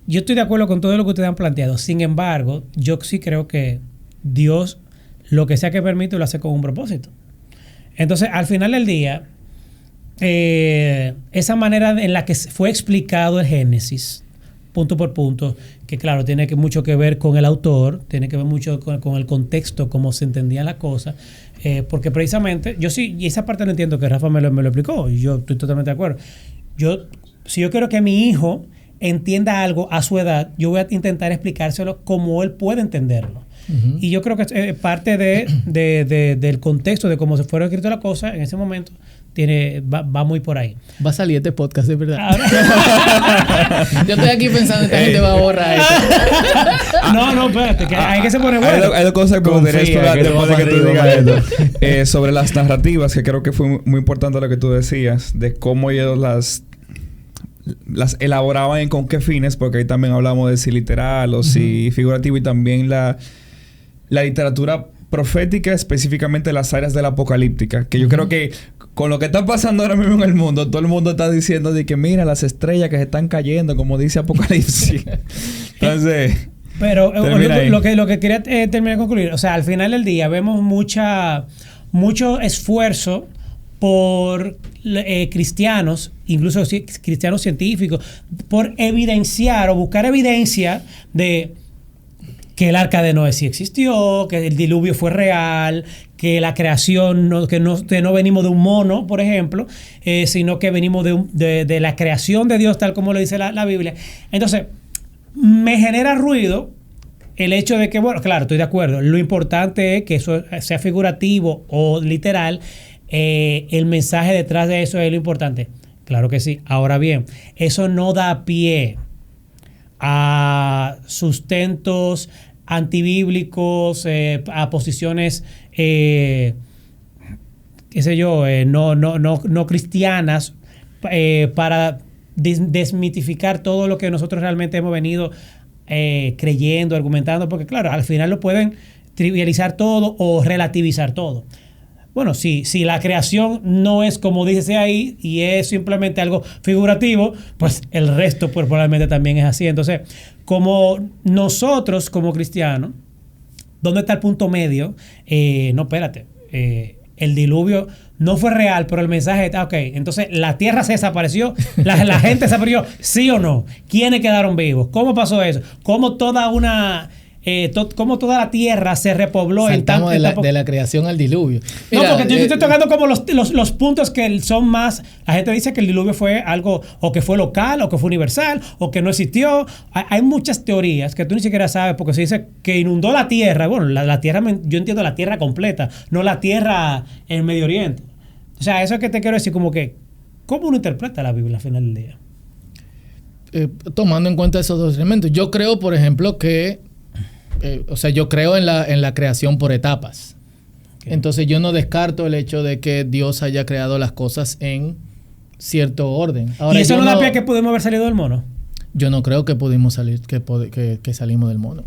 Yo estoy de acuerdo con todo lo que ustedes han planteado. Sin embargo, yo sí creo que Dios, lo que sea que permite, lo hace con un propósito. Entonces, al final del día, esa manera en la que fue explicado el Génesis, punto por punto, que claro, tiene mucho que ver con el autor, tiene que ver mucho con el contexto, cómo se entendían las cosas, porque precisamente, yo sí, y esa parte no entiendo, que Rafa me lo explicó, y yo estoy totalmente de acuerdo. Si yo quiero que mi hijo entienda algo a su edad, yo voy a intentar explicárselo como él puede entenderlo. Uh-huh. Y yo creo que parte del contexto de cómo se fueron escritas las cosas en ese momento va muy por ahí. Va a salir este podcast, es verdad. Yo estoy aquí pensando que esta gente va a borrar esto. No, espérate, que hay que se pone bueno. Hay dos cosas que me gustaría explorar después de que tú digas esto. Sobre las narrativas, que creo que fue muy importante lo que tú decías, de cómo ellos las elaboraban y con qué fines, porque ahí también hablamos de si literal o si figurativo, y también la literatura profética, específicamente las áreas de la apocalíptica, que yo creo que con lo que está pasando ahora mismo en el mundo, todo el mundo está diciendo de que mira las estrellas que se están cayendo, como dice Apocalipsis. Entonces, pero lo que quería terminar de concluir, o sea, al final del día vemos mucho esfuerzo por cristianos, incluso cristianos científicos, por evidenciar o buscar evidencia de que el arca de Noé sí existió, que el diluvio fue real, que la creación, que no venimos de un mono, por ejemplo, sino que venimos de la creación de Dios, tal como lo dice la Biblia. Entonces, me genera ruido el hecho de que, bueno, claro, estoy de acuerdo. Lo importante es que eso sea figurativo o literal. El mensaje detrás de eso es lo importante. Claro que sí. Ahora bien, eso no da pie a sustentos antibíblicos, a posiciones, qué sé yo, no cristianas, para desmitificar todo lo que nosotros realmente hemos venido creyendo, argumentando, porque claro, al final lo pueden trivializar todo o relativizar todo. Bueno, si la creación no es como dice ahí y es simplemente algo figurativo, pues el resto pues, probablemente también es así. Entonces, como nosotros como cristianos, ¿dónde está el punto medio? No, espérate. el diluvio no fue real, pero el mensaje está, ok, entonces la tierra se desapareció, la gente desapareció, ¿sí o no? ¿Quiénes quedaron vivos? ¿Cómo pasó eso? ¿Cómo toda la tierra se repobló Saltamos de la creación al diluvio? Mira, no, porque yo estoy tocando como los puntos que son más... La gente dice que el diluvio fue algo, o que fue local, o que fue universal, o que no existió. Hay muchas teorías que tú ni siquiera sabes, porque se dice que inundó la tierra. Bueno, la tierra, yo entiendo la tierra completa, no la tierra en Medio Oriente. O sea, eso es que te quiero decir, como que, ¿cómo uno interpreta la Biblia al final del día? Tomando en cuenta esos dos elementos. Yo creo, por ejemplo, que... yo creo en la creación por etapas. Okay. Entonces yo no descarto el hecho de que Dios haya creado las cosas en cierto orden. Ahora, ¿y eso no da pie a que pudimos haber salido del mono? Yo no creo que pudimos salir, que salimos del mono.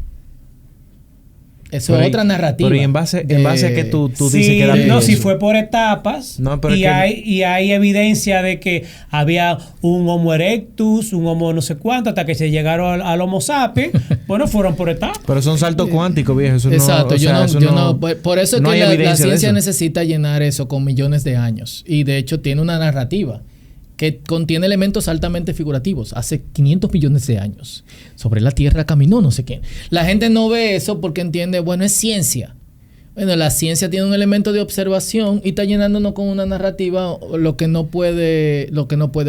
Eso es otra narrativa. Pero y en base a que tú sí, dices que da pie. No, si fue por etapas. No, pero hay evidencia de que había un Homo erectus, un Homo no sé cuánto, hasta que se llegaron al Homo sapiens. Bueno, fueron por etapas. Pero son saltos cuánticos, viejo. Eso exacto. No, por eso es que la ciencia necesita llenar eso con millones de años. Y de hecho tiene una narrativa que contiene elementos altamente figurativos. Hace 500 millones de años, sobre la Tierra caminó no sé quién. La gente no ve eso porque entiende, bueno, es ciencia. Bueno, la ciencia tiene un elemento de observación y está llenándonos con una narrativa lo que no puede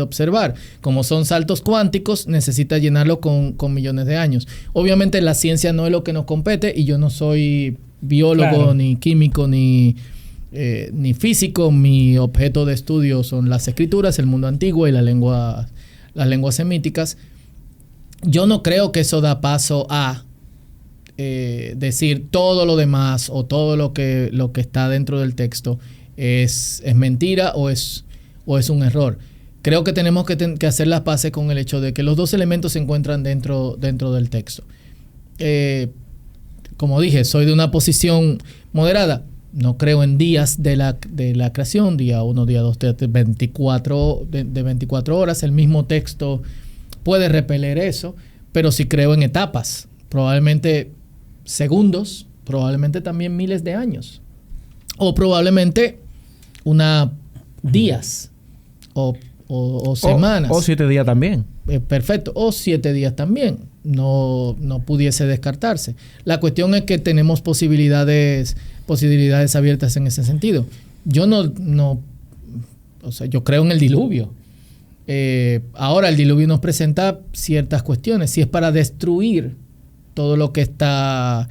observar. Como son saltos cuánticos, necesita llenarlo con millones de años. Obviamente la ciencia no es lo que nos compete y yo no soy biólogo, claro, ni químico, ni físico. Mi objeto de estudio son las escrituras, el mundo antiguo y las lenguas semíticas. Yo no creo que eso da paso a decir todo lo demás o todo lo que está dentro del texto es mentira o es un error. Creo que tenemos que hacer las paces con el hecho de que los dos elementos se encuentran dentro del texto. Como dije, soy de una posición moderada. No creo en días de la creación, día 1, día 2, de 24 horas. El mismo texto puede repeler eso, pero sí creo en etapas. Probablemente segundos, probablemente también miles de años. O probablemente días o semanas. O 7 días también. Perfecto. O 7 días también. No pudiese descartarse. La cuestión es que tenemos posibilidades abiertas en ese sentido. Yo yo creo en el diluvio. Ahora el diluvio nos presenta ciertas cuestiones. Si es para destruir todo lo que está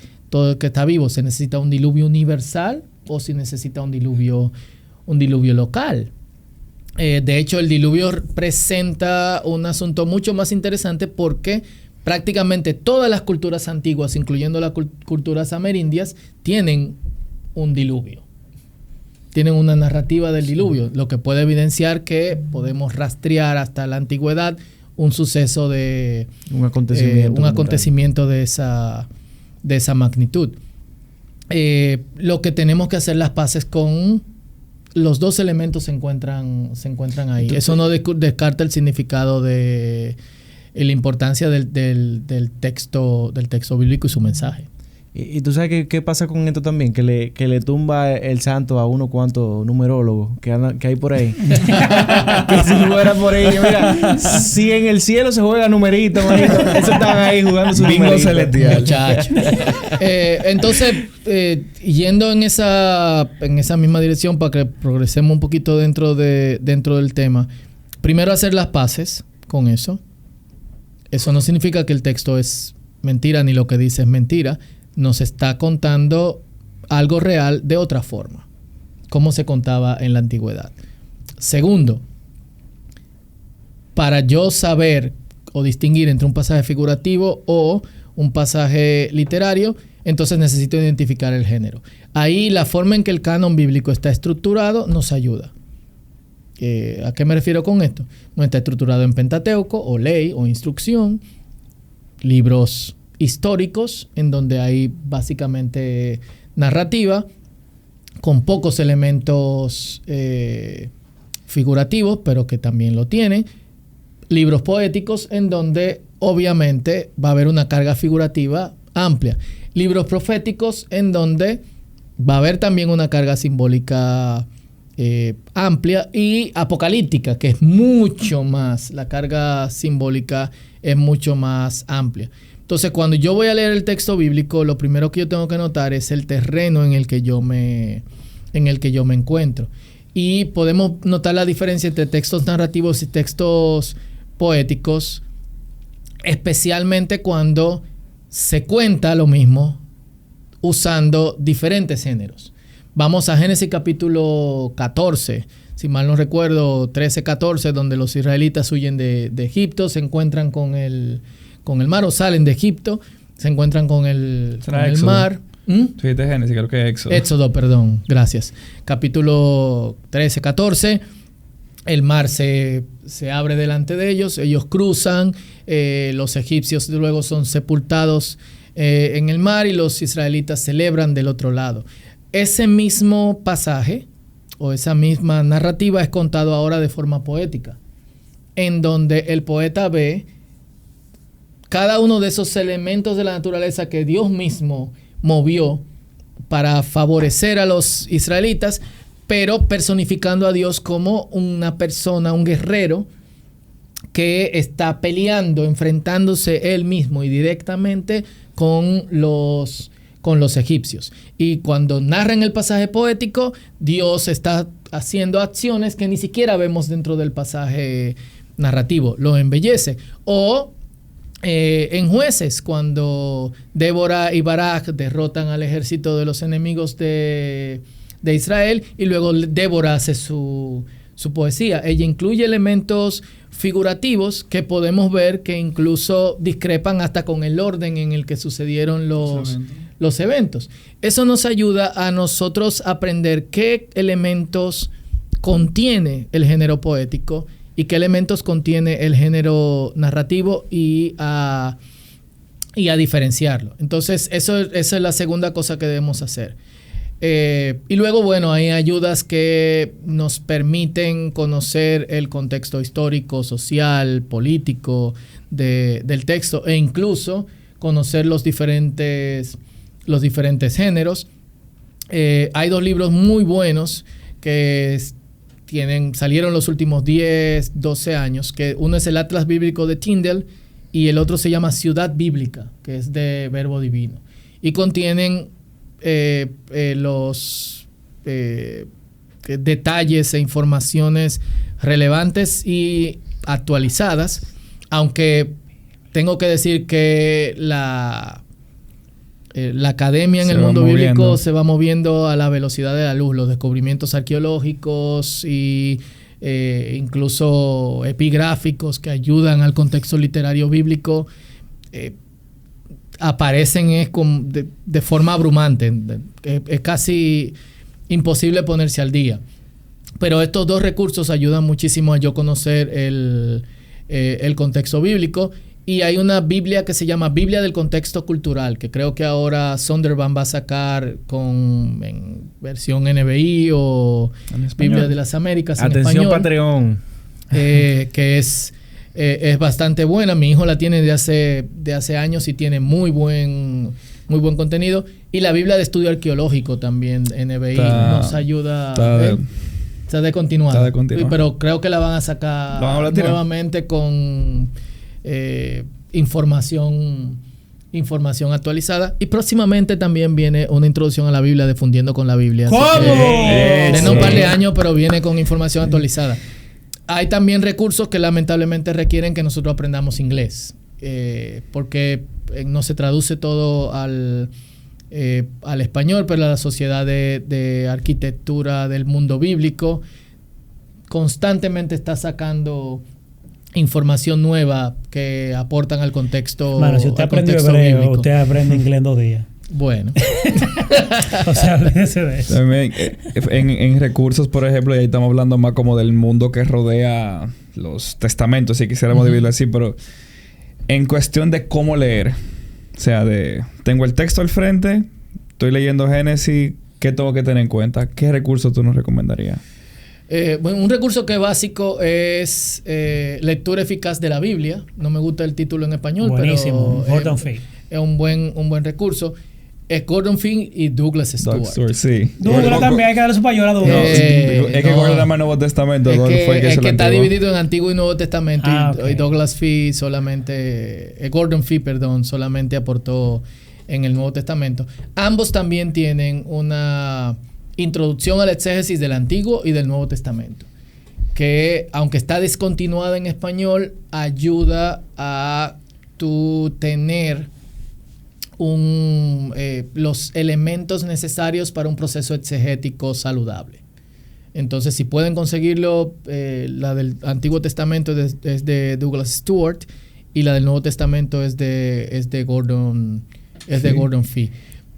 vivo, ¿se necesita un diluvio universal o si necesita un diluvio local? De hecho, el diluvio presenta un asunto mucho más interesante porque prácticamente todas las culturas antiguas, incluyendo las culturas amerindias, tienen un diluvio. Tienen una narrativa del diluvio, lo que puede evidenciar que podemos rastrear hasta la antigüedad un suceso de un acontecimiento de esa magnitud. Lo que tenemos que hacer las paces con los dos elementos se encuentran ahí. Entonces, eso no descarta el significado de la importancia del texto bíblico y su mensaje. Y tú sabes qué pasa con esto también, que le tumba el santo a unos cuantos numerólogos que hay por ahí. Que si fuera por ellos, mira, si en el cielo se juega numerito, manito, eso están ahí jugando su bingo celestial. Muchacho. Entonces, yendo en esa misma dirección para que progresemos un poquito dentro del tema, primero hacer las paces con eso. Eso no significa que el texto es mentira ni lo que dice es mentira. Nos está contando algo real de otra forma, como se contaba en la antigüedad. Segundo, para yo saber o distinguir entre un pasaje figurativo o un pasaje literario, entonces necesito identificar el género. Ahí la forma en que el canon bíblico está estructurado nos ayuda. ¿A qué me refiero con esto? No está estructurado en Pentateuco o ley o instrucción, libros históricos en donde hay básicamente narrativa con pocos elementos figurativos, pero que también lo tienen. Libros poéticos en donde obviamente va a haber una carga figurativa amplia. Libros proféticos en donde va a haber también una carga simbólica amplia y apocalíptica, que es mucho más, la carga simbólica es mucho más amplia. Entonces, cuando yo voy a leer el texto bíblico, lo primero que yo tengo que notar es el terreno en el que yo me encuentro. Y podemos notar la diferencia entre textos narrativos y textos poéticos, especialmente cuando se cuenta lo mismo usando diferentes géneros. Vamos a Génesis capítulo 14, si mal no recuerdo, 13-14, donde los israelitas huyen de Egipto, se encuentran con el mar, o salen de Egipto, se encuentran con el mar. Sí, de Génesis, creo que es Éxodo. Éxodo, perdón, gracias. Capítulo 13-14, el mar se abre delante de ellos, ellos cruzan, los egipcios luego son sepultados en el mar y los israelitas celebran del otro lado. Ese mismo pasaje o esa misma narrativa es contado ahora de forma poética, en donde el poeta ve cada uno de esos elementos de la naturaleza que Dios mismo movió para favorecer a los israelitas, pero personificando a Dios como una persona, un guerrero que está peleando, enfrentándose él mismo y directamente con los egipcios. Y cuando narran el pasaje poético, Dios está haciendo acciones que ni siquiera vemos dentro del pasaje narrativo. Lo embellece. O en Jueces, cuando Débora y Barak derrotan al ejército de los enemigos de Israel, y luego Débora hace su poesía. Ella incluye elementos figurativos que podemos ver que incluso discrepan hasta con el orden en el que sucedieron los eventos. Eso nos ayuda a nosotros aprender qué elementos contiene el género poético y qué elementos contiene el género narrativo y a diferenciarlo. Entonces, esa es la segunda cosa que debemos hacer. Y luego, bueno, hay ayudas que nos permiten conocer el contexto histórico, social, político del texto e incluso conocer los diferentes géneros. Hay dos libros muy buenos que salieron los últimos 10, 12 años, que uno es el Atlas Bíblico de Tyndale y el otro se llama Ciudad Bíblica, que es de Verbo Divino. Y contienen los detalles e informaciones relevantes y actualizadas, aunque tengo que decir que la academia en el mundo bíblico se va moviendo a la velocidad de la luz. Los descubrimientos arqueológicos y incluso epigráficos que ayudan al contexto literario bíblico aparecen de forma abrumante. Es casi imposible ponerse al día. Pero estos dos recursos ayudan muchísimo a yo conocer el contexto bíblico. Y hay una Biblia que se llama Biblia del Contexto Cultural, que creo que ahora Zondervan va a sacar en versión NBI o Biblia de las Américas. Atención, en Patreon. Que es bastante buena. Mi hijo la tiene de hace años y tiene muy buen contenido. Y la Biblia de Estudio Arqueológico también, NBI, nos ayuda. Está descontinuada. Pero creo que la van a sacar nuevamente con información actualizada. Y próximamente también viene una introducción a la Biblia de Fundiendo con la Biblia. ¿Cómo? Tiene un par de años, pero viene con información actualizada. Hay también recursos que lamentablemente requieren que nosotros aprendamos inglés, porque no se traduce todo al español, pero la Sociedad de Arquitectura del Mundo Bíblico constantemente está sacando información nueva que aportan al contexto. Bueno, si usted aprende hebreo, bíblico, usted aprende inglés en 2 días. Bueno. O sea, olvídese de eso. También, en recursos, por ejemplo, y ahí estamos hablando más como del mundo que rodea los testamentos, si quisiéramos dividirlo así, pero en cuestión de cómo leer. O sea, tengo el texto al frente, estoy leyendo Génesis, ¿qué tengo que tener en cuenta? ¿Qué recursos tú nos recomendarías? Bueno, un recurso que es básico es lectura eficaz de la Biblia. No me gusta el título en español, buenísimo, pero es un buen recurso. es Gordon Fee y Douglas Stewart. Sí. Douglas también hay que darle su payola a Douglas. Es que Gordon ama el Nuevo Testamento. Es que está dividido en Antiguo y Nuevo Testamento. Y Douglas Fee solamente... Gordon Fee, perdón, solamente aportó en el Nuevo Testamento. Ambos también tienen una introducción al exégesis del Antiguo y del Nuevo Testamento, que aunque está descontinuada en español, ayuda a tú tener los elementos necesarios para un proceso exegético saludable. Entonces, si pueden conseguirlo, la del Antiguo Testamento es de Douglas Stewart y la del Nuevo Testamento es de Gordon Fee.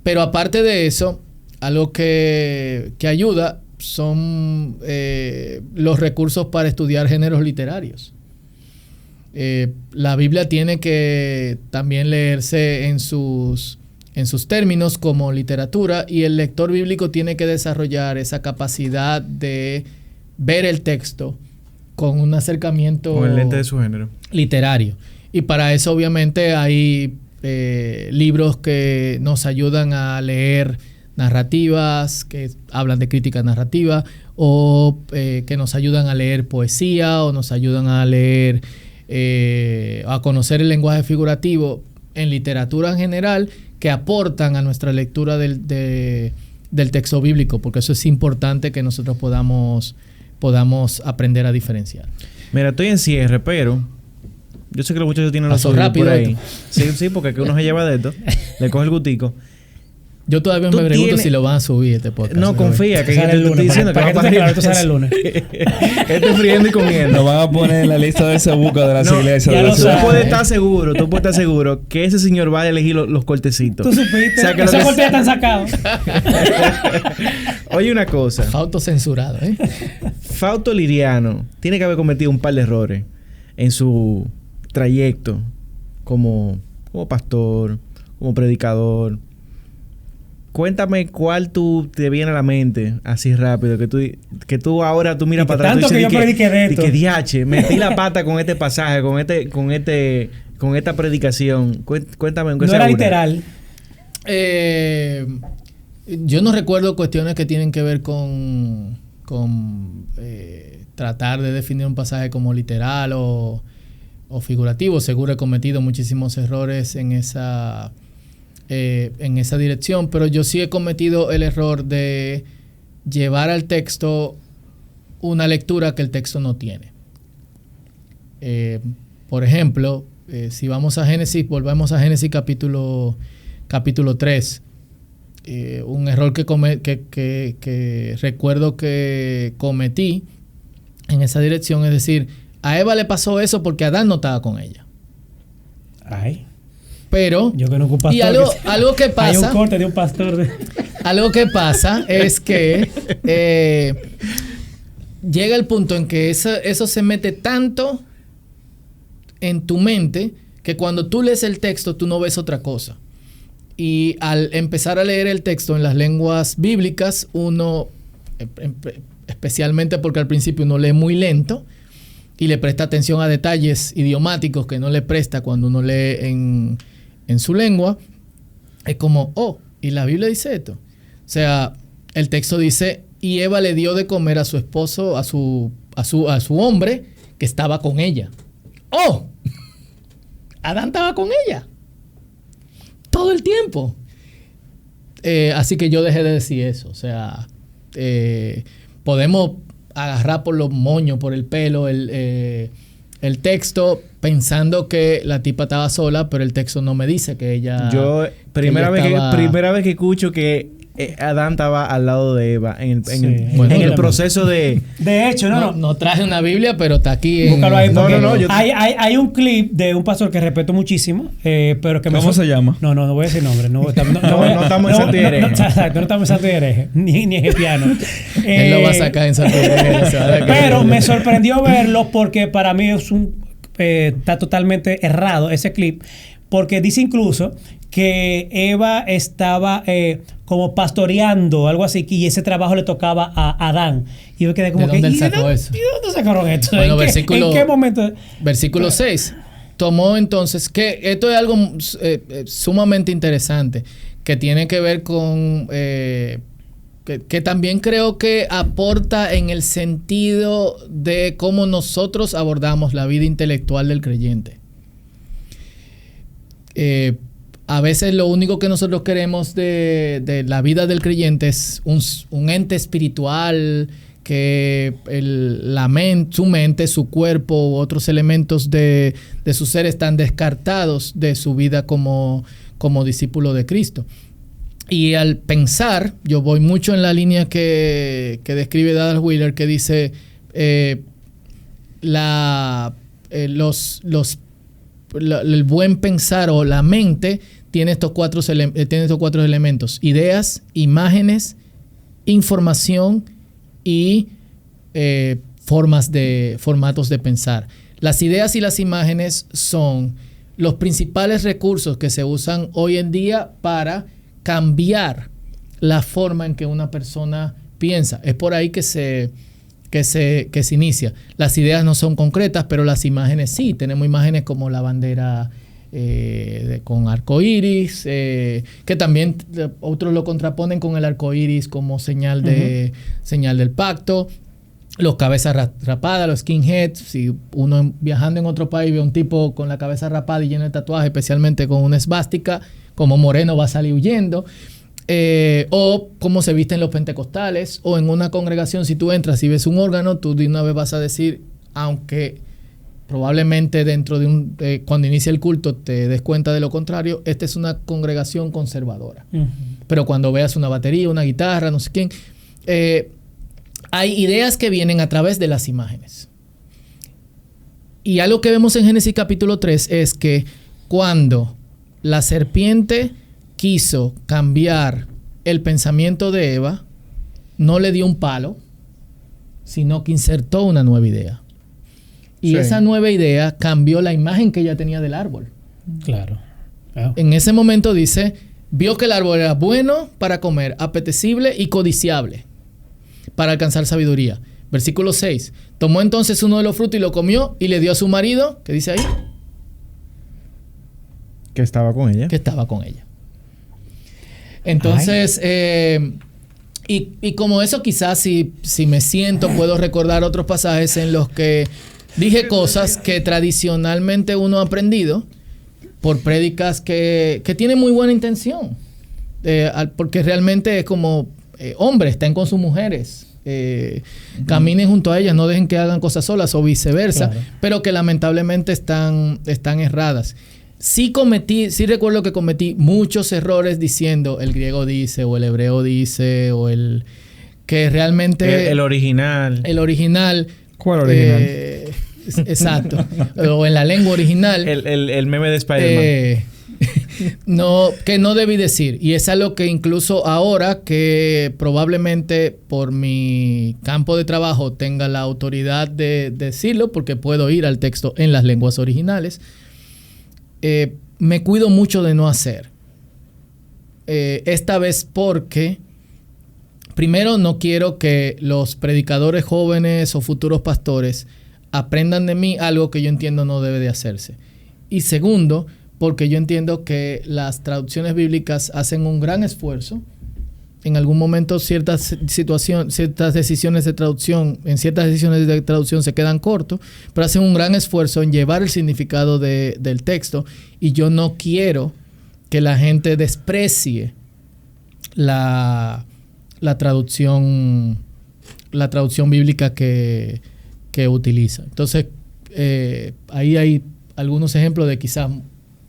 Pero aparte de eso, algo que ayuda son los recursos para estudiar géneros literarios. La Biblia tiene que también leerse en sus términos como literatura, y el lector bíblico tiene que desarrollar esa capacidad de ver el texto con un acercamiento con el lente de su género literario. Y para eso obviamente hay libros que nos ayudan a leer narrativas, que hablan de crítica narrativa, o que nos ayudan a leer poesía, o nos ayudan a leer a conocer el lenguaje figurativo en literatura en general, que aportan a nuestra lectura del texto bíblico, porque eso es importante que nosotros podamos aprender a diferenciar. Mira, estoy en cierre, pero yo sé que los muchachos tienen los ojos por ahí. Sí, porque que uno se lleva de esto, le coge el gustico. Yo todavía me pregunto si lo van a subir este podcast. No, confía, que sale el lunes. Diciendo Para que esto sale el lunes. Estoy friendo y comiendo. Lo van a poner en la lista de ese buco de las iglesias. Tú puedes estar seguro que ese señor va a elegir los cortecitos. Tú supiste. O sea, que esos cortes ya están sacados. Oye, una cosa. Fausto censurado, Fausto Liriano tiene que haber cometido un par de errores en su trayecto como pastor, como predicador. Cuéntame cuál te viene a la mente así rápido, que tú ahora miras para atrás y dices que diache, metí la pata con este pasaje, con esta predicación. Cuéntame aunque sea no era una. literal. Yo no recuerdo cuestiones que tienen que ver con tratar de definir un pasaje como literal o figurativo. Seguro he cometido muchísimos errores en esa dirección, pero yo sí he cometido el error de llevar al texto una lectura que el texto no tiene. Por ejemplo, si vamos a Génesis, volvemos a Génesis capítulo 3. Un error que recuerdo que cometí en esa dirección, es decir, a Eva le pasó eso porque Adán no estaba con ella. Ay. Pero, yo conozco un pastor, y algo que pasa... Hay un corte de un pastor. Algo que pasa es que llega el punto en que eso se mete tanto en tu mente que cuando tú lees el texto tú no ves otra cosa. Y al empezar a leer el texto en las lenguas bíblicas, uno, especialmente porque al principio uno lee muy lento y le presta atención a detalles idiomáticos que no le presta cuando uno lee en su lengua, es como, y la Biblia dice esto. O sea, el texto dice, y Eva le dio de comer a su esposo, a su hombre que estaba con ella. Adán estaba con ella todo el tiempo. Así que yo dejé de decir eso. O sea, podemos agarrar por los moños, por el pelo, el texto, pensando que la tipa estaba sola, pero el texto no me dice que ella... Yo, primera vez que escucho que Adán estaba al lado de Eva en el proceso de... De hecho, no traje una Biblia, pero está aquí. Búscalo ahí. Hay un clip de un pastor que respeto muchísimo, pero que ¿Cómo se llama? No voy a decir nombre. No estamos en Santo y Hereje. Exacto, no estamos en Santo y Hereje, ni en Egepiano. Él lo va a sacar en Santo y Hereje. Pero me sorprendió verlo porque para mí está totalmente errado ese clip, porque dice incluso que Eva estaba como pastoreando, algo así, y ese trabajo le tocaba a Adán. Y yo quedé como ¿De dónde él sacó eso? ¿Y de dónde sacaron esto? Bueno, ¿En qué momento? Versículo 6. Tomó entonces, que esto es algo sumamente interesante, que tiene que ver con... que también creo que aporta en el sentido de cómo nosotros abordamos la vida intelectual del creyente. A veces lo único que nosotros queremos de la vida del creyente es un ente espiritual, que su mente, su cuerpo u otros elementos de su ser están descartados de su vida como discípulo de Cristo. Y al pensar, yo voy mucho en la línea que describe Dallas Willard, que dice el buen pensar o la mente tiene estos cuatro elementos: ideas, imágenes, información y formatos de pensar. Las ideas y las imágenes son los principales recursos que se usan hoy en día para cambiar la forma en que una persona piensa. Es por ahí que se inicia. Las ideas no son concretas, pero las imágenes sí. Tenemos imágenes como la bandera con arcoíris, que también otros lo contraponen con el arcoíris como señal del pacto. Los cabezas rapadas, los skinheads. Si uno viajando en otro país ve a un tipo con la cabeza rapada y lleno de tatuajes, especialmente con una esvástica, como moreno va a salir huyendo. O cómo se visten los pentecostales, o en una congregación, si tú entras y ves un órgano, tú de una vez vas a decir, aunque probablemente dentro de cuando inicia el culto te des cuenta de lo contrario, esta es una congregación conservadora. Pero cuando veas una batería, una guitarra, no sé quién, hay ideas que vienen a través de las imágenes. Y algo que vemos en Génesis capítulo 3 es que cuando la serpiente quiso cambiar el pensamiento de Eva, no le dio un palo, sino que insertó una nueva idea. Y esa nueva idea cambió la imagen que ella tenía del árbol. Claro. En ese momento dice, vio que el árbol era bueno para comer, apetecible y codiciable para alcanzar sabiduría. Versículo 6. Tomó entonces uno de los frutos y lo comió y le dio a su marido, ¿qué dice ahí? Que estaba con ella. Que estaba con ella. Entonces, y como eso quizás si me siento puedo recordar otros pasajes en los que dije cosas que tradicionalmente uno ha aprendido por prédicas que tienen muy buena intención. Porque realmente es como, hombres, estén con sus mujeres. Caminen junto a ellas, no dejen que hagan cosas solas o viceversa, claro. Pero que lamentablemente están erradas. Sí recuerdo que cometí muchos errores diciendo el griego dice o el hebreo dice o que realmente... El original. El original. ¿Cuál original? Exacto. O en la lengua original. El meme de Spider-Man. Que no debí decir. Y es algo que incluso ahora que probablemente por mi campo de trabajo tenga la autoridad de decirlo, porque puedo ir al texto en las lenguas originales, me cuido mucho de no hacer. Esta vez porque, primero, no quiero que los predicadores jóvenes o futuros pastores aprendan de mí algo que yo entiendo no debe de hacerse. Y segundo, porque yo entiendo que las traducciones bíblicas hacen un gran esfuerzo. En algún momento ciertas decisiones de traducción se quedan cortos, pero hacen un gran esfuerzo en llevar el significado del texto, y yo no quiero que la gente desprecie la traducción bíblica que utiliza. Entonces, ahí hay algunos ejemplos de quizás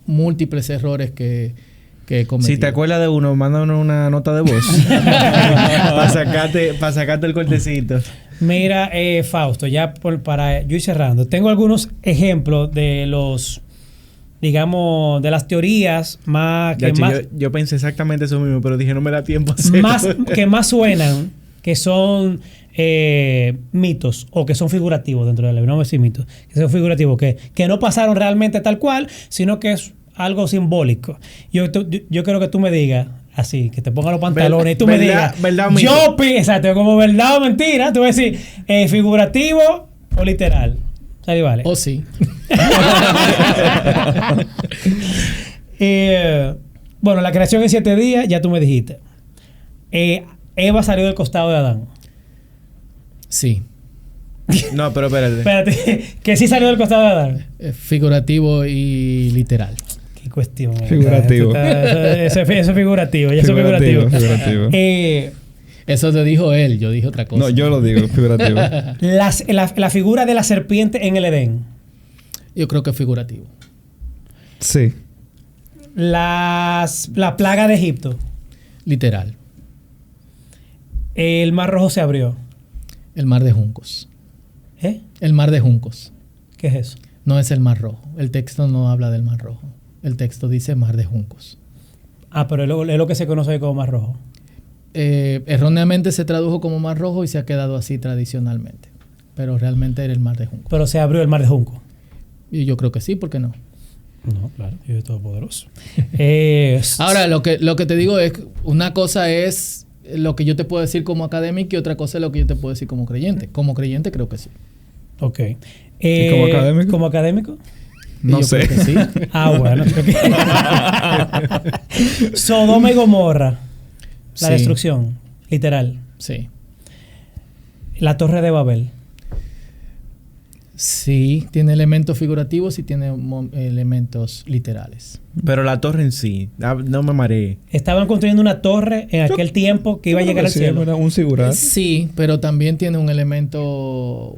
múltiples errores que he cometido. Si te acuerdas de uno, mándanos una nota de voz para sacarte el cortecito. Mira, Fausto, ya para yo ir cerrando, tengo algunos ejemplos de los, digamos, de las teorías más... Yo pensé exactamente eso mismo, pero dije no me da tiempo a hacerlo. Que más suenan, que son mitos o que son figurativos dentro de la Biblia. No voy a decir mitos, que son figurativos, que no pasaron realmente tal cual, sino que es algo simbólico. Yo quiero que tú me digas así, que te ponga los pantalones y tú me digas, ¿verdad, exacto, como verdad o mentira, tú vas a decir figurativo o literal. ¿Sabes? Vale. O sí. Bueno, la creación en 7 días, ya tú me dijiste. Eva salió del costado de Adán. Sí. No, pero espérate. Espérate, que sí salió del costado de Adán. Figurativo y literal. Qué cuestión. Figurativo. Eso es figurativo. Figurativo. Eso lo dijo él, yo dije otra cosa. No, yo lo digo, figurativo. La figura de la serpiente en el Edén. Yo creo que es figurativo. Sí. La plaga de Egipto. Literal. El mar rojo se abrió. El mar de juncos. ¿Eh? El mar de juncos. ¿Qué es eso? No es el mar rojo. El texto no habla del mar rojo. El texto dice mar de juncos. Ah, pero es lo que se conoce como mar rojo. Erróneamente se tradujo como mar rojo y se ha quedado así tradicionalmente. Pero realmente era el mar de juncos. Pero se abrió el mar de junco. Y yo creo que sí, ¿por qué no? No, claro, Dios es todopoderoso. Ahora, lo que te digo es, una cosa es lo que yo te puedo decir como académico y otra cosa es lo que yo te puedo decir como creyente. Como creyente creo que sí. Ok. ¿Y como académico? ¿Como académico? No yo sé. creo que sí. Bueno. Sodoma y Gomorra. La Sí. destrucción, literal. Sí. La Torre de Babel. Sí, tiene elementos figurativos y tiene elementos literales. Pero la torre en sí, no me mareé. Estaban construyendo una torre en aquel tiempo que iba a llegar al cielo. Era un sigurat. Sí, pero también tiene un elemento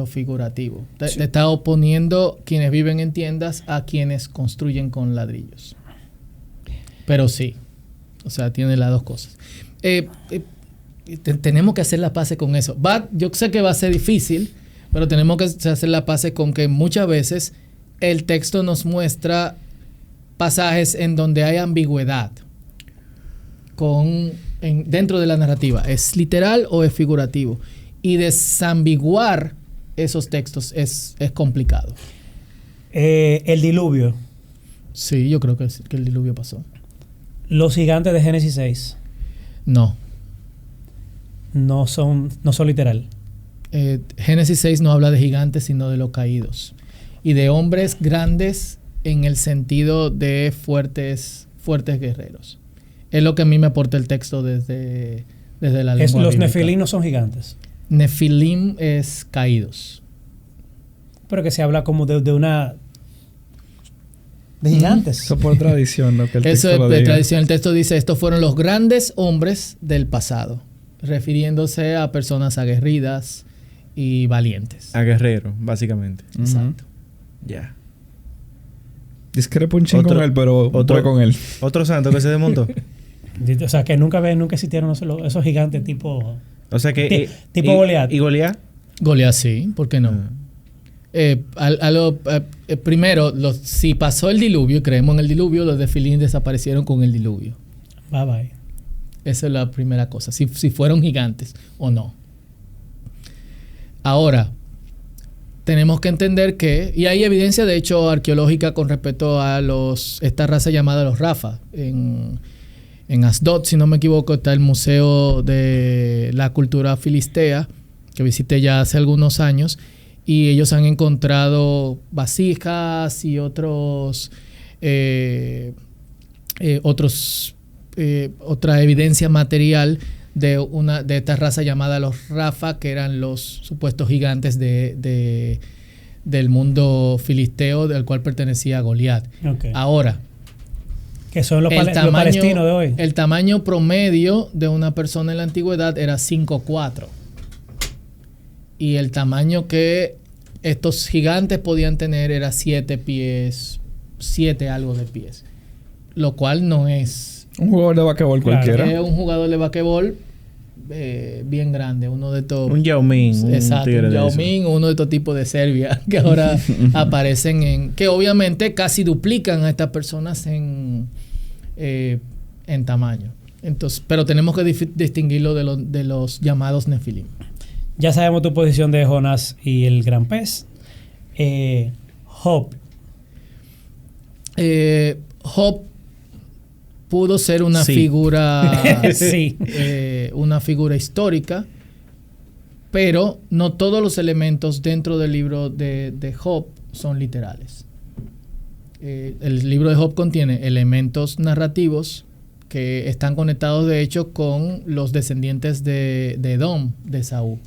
figurativo. Te está oponiendo quienes viven en tiendas a quienes construyen con ladrillos. Pero sí, o sea, tiene las dos cosas. Tenemos que hacer las paces con eso. Yo sé que va a ser difícil, pero tenemos que hacer las paces con que muchas veces el texto nos muestra pasajes en donde hay ambigüedad dentro de la narrativa. ¿Es literal o es figurativo? Y desambiguar esos textos es complicado. El diluvio. Sí, yo creo que el diluvio pasó. Los gigantes de Génesis 6 No. no son literal. Génesis 6 no habla de gigantes, sino de los caídos. Y de hombres grandes en el sentido de fuertes guerreros. Es lo que a mí me aporta el texto desde la lengua Los bíblica. nefilim no son gigantes. Nefilim es caídos. Pero que se habla como de gigantes. Eso por tradición, ¿no? Que el Eso texto es lo de diga. tradición. El texto dice, estos fueron los grandes hombres del pasado, refiriéndose a personas aguerridas y valientes. A guerrero, básicamente. Exacto. Ya. Discrepo un chingo con él, pero voy con él. Otro santo que se desmontó. O sea, que nunca existieron esos gigantes tipo... O sea que... tipo Goliat. ¿Y Goliat? Goliat sí, ¿por qué no? Primero, si pasó el diluvio y creemos en el diluvio, los nefilim desaparecieron con el diluvio. Bye bye. Esa es la primera cosa. Si fueron gigantes o no. Ahora, tenemos que entender que... Y hay evidencia, de hecho, arqueológica con respecto a esta raza llamada los Rafa. En Asdod, si no me equivoco, está el Museo de la Cultura Filistea, que visité ya hace algunos años. Y ellos han encontrado vasijas y otra evidencia material de esta raza llamada los Rafa, que eran los supuestos gigantes del mundo filisteo, del cual pertenecía Goliat. Okay. Ahora, que son los palestinos de hoy. El tamaño promedio de una persona en la antigüedad era 5'4". Y el tamaño que estos gigantes podían tener era 7 pies, 7 algo de pies. Lo cual no es... Un jugador de basquetbol cualquiera. Es un jugador de basquetbol bien grande. Uno de estos... Un Yao Ming. Exacto, un Yao Ming, uno de estos tipos de Serbia que ahora aparecen que obviamente casi duplican a estas personas en tamaño. Entonces, pero tenemos que distinguirlo de los llamados nefilim. Ya sabemos tu posición de Jonás y el gran pez. Job. Job pudo ser una figura sí. Una figura histórica, pero no todos los elementos dentro del libro de Job son literales. el libro de Job contiene elementos narrativos que están conectados de hecho con los descendientes de Edom, de Esaú.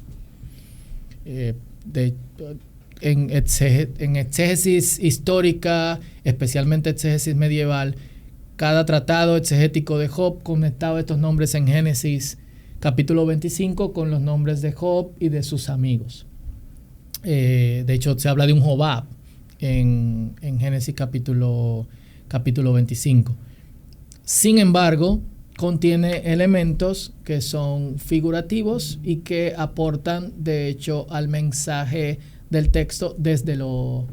En exégesis histórica, especialmente exégesis medieval, cada tratado exegético de Job conectaba estos nombres en Génesis capítulo 25 con los nombres de Job y de sus amigos. De hecho, se habla de un Jobab en Génesis capítulo 25. Sin embargo, contiene elementos que son figurativos y que aportan, de hecho, al mensaje del texto desde lo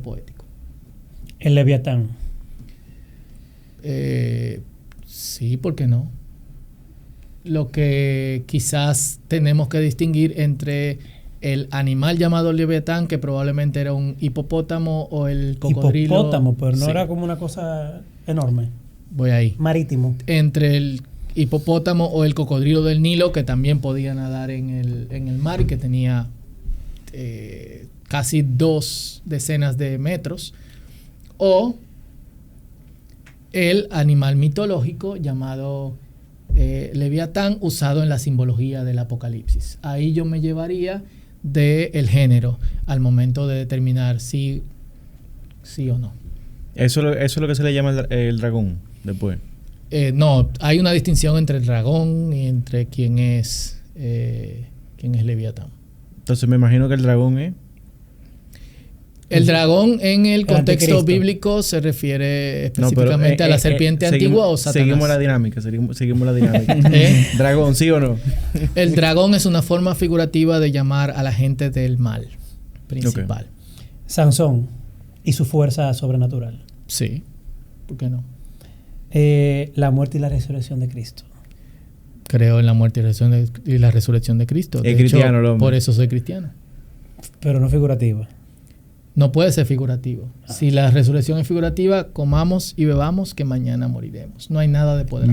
poético. El Leviatán. Sí, ¿por qué no? Lo que quizás tenemos que distinguir entre el animal llamado Leviatán, que probablemente era un hipopótamo, o el cocodrilo. Hipopótamo, pero no sí. era como una cosa enorme. Voy ahí. Marítimo. Entre el hipopótamo o el cocodrilo del Nilo, que también podía nadar en el mar y que tenía casi 2 decenas de metros, o el animal mitológico llamado Leviatán, usado en la simbología del Apocalipsis. Ahí yo me llevaría del género al momento de determinar sí o no. Eso es lo que se le llama el dragón después. No, hay una distinción entre el dragón y entre quién es Leviatán. Entonces me imagino que el dragón es... El dragón en el contexto anticristo bíblico se refiere específicamente a la serpiente antigua o Satanás. Seguimos la dinámica. ¿Dragón, sí o no? El dragón es una forma figurativa de llamar a la gente del mal principal. Okay. Sansón y su fuerza sobrenatural. Sí, ¿por qué no? La muerte y la resurrección de Cristo. Creo en la muerte y la resurrección de Cristo. Es cristiano, el hombre. Por eso soy cristiano. Pero no figurativa. No puede ser figurativo. Si la resurrección es figurativa, comamos y bebamos que mañana moriremos. No hay nada de poder.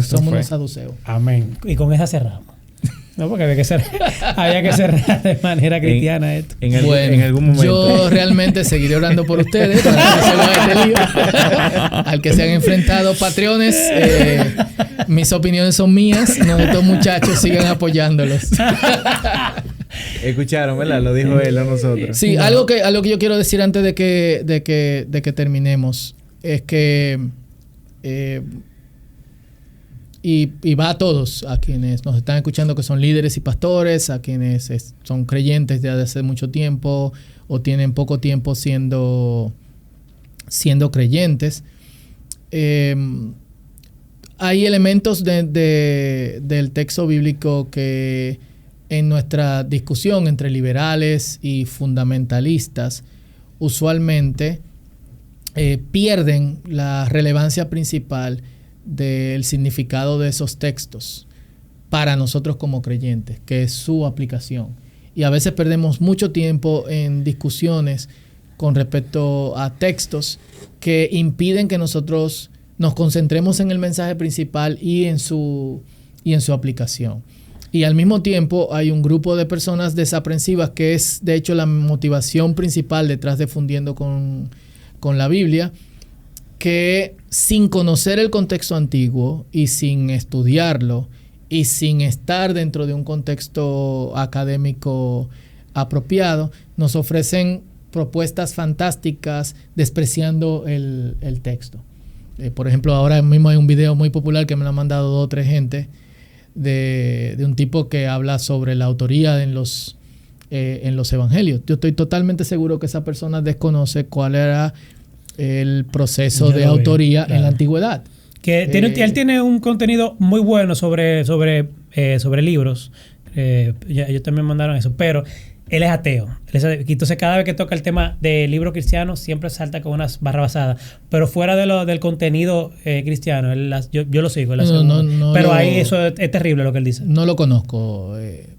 Somos unos saduceos. Amén. Y con esa cerramos. No, porque había que cerrar de manera cristiana esto. En algún momento. Yo realmente seguiré orando por ustedes para que se vaya este lío. Al que se han enfrentado Patreones, mis opiniones son mías. No, estos muchachos sigan apoyándolos. Escucharon, ¿verdad? Lo dijo él, no nosotros. Sí, no. algo que yo quiero decir antes de que terminemos es que y va a todos, a quienes nos están escuchando que son líderes y pastores, a quienes son creyentes desde hace mucho tiempo o tienen poco tiempo siendo creyentes. Hay elementos del texto bíblico que en nuestra discusión entre liberales y fundamentalistas usualmente pierden la relevancia principal del significado de esos textos para nosotros como creyentes, que es su aplicación. Y a veces perdemos mucho tiempo en discusiones con respecto a textos que impiden que nosotros nos concentremos en el mensaje principal y en su aplicación. Y al mismo tiempo hay un grupo de personas desaprensivas que es de hecho la motivación principal detrás de Fundiendo con la Biblia, que sin conocer el contexto antiguo y sin estudiarlo y sin estar dentro de un contexto académico apropiado, nos ofrecen propuestas fantásticas despreciando el texto. Por ejemplo, ahora mismo hay un video muy popular que me lo han mandado 2 o 3 gente de un tipo que habla sobre la autoría en los evangelios. Yo estoy totalmente seguro que esa persona desconoce cuál era el proceso de autoría en la antigüedad. Que él tiene un contenido muy bueno sobre libros. Ellos también mandaron eso, pero él es ateo. Entonces cada vez que toca el tema de libros cristianos siempre salta con unas barrabasadas. Pero fuera del contenido cristiano, yo lo sigo. Pero ahí eso es terrible lo que él dice. No lo conozco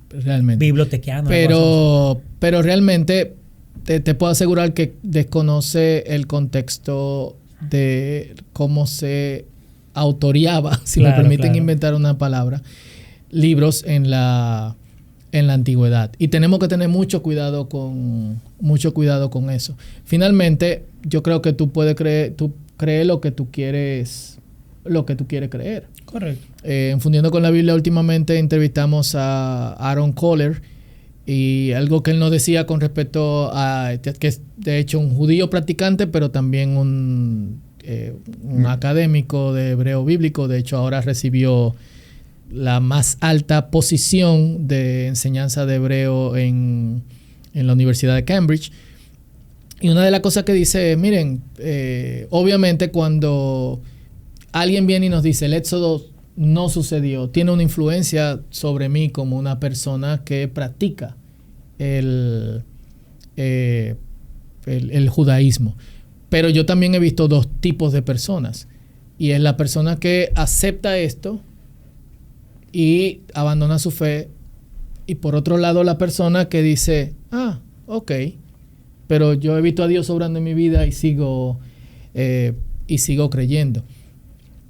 realmente. Bibliotequiano. Pero realmente te puedo asegurar que desconoce el contexto de cómo se autoreaba, si me permiten inventar una palabra, libros en la en la antigüedad. Y tenemos que tener mucho cuidado con eso. Finalmente, yo creo que tú crees lo que tú quieres creer. Correcto. En Fundiendo con la Biblia, últimamente entrevistamos a Aaron Kohler, y algo que él nos decía con respecto a que es de hecho un judío practicante, pero también un académico de hebreo bíblico. De hecho, ahora recibió la más alta posición de enseñanza de hebreo en la Universidad de Cambridge. Y una de las cosas que dice, miren, obviamente cuando alguien viene y nos dice el Éxodo no sucedió, tiene una influencia sobre mí como una persona que practica el judaísmo. Pero yo también he visto dos tipos de personas. Y es la persona que acepta esto y abandona su fe. Y por otro lado, la persona que dice, ok, pero yo he visto a Dios obrando en mi vida y sigo creyendo.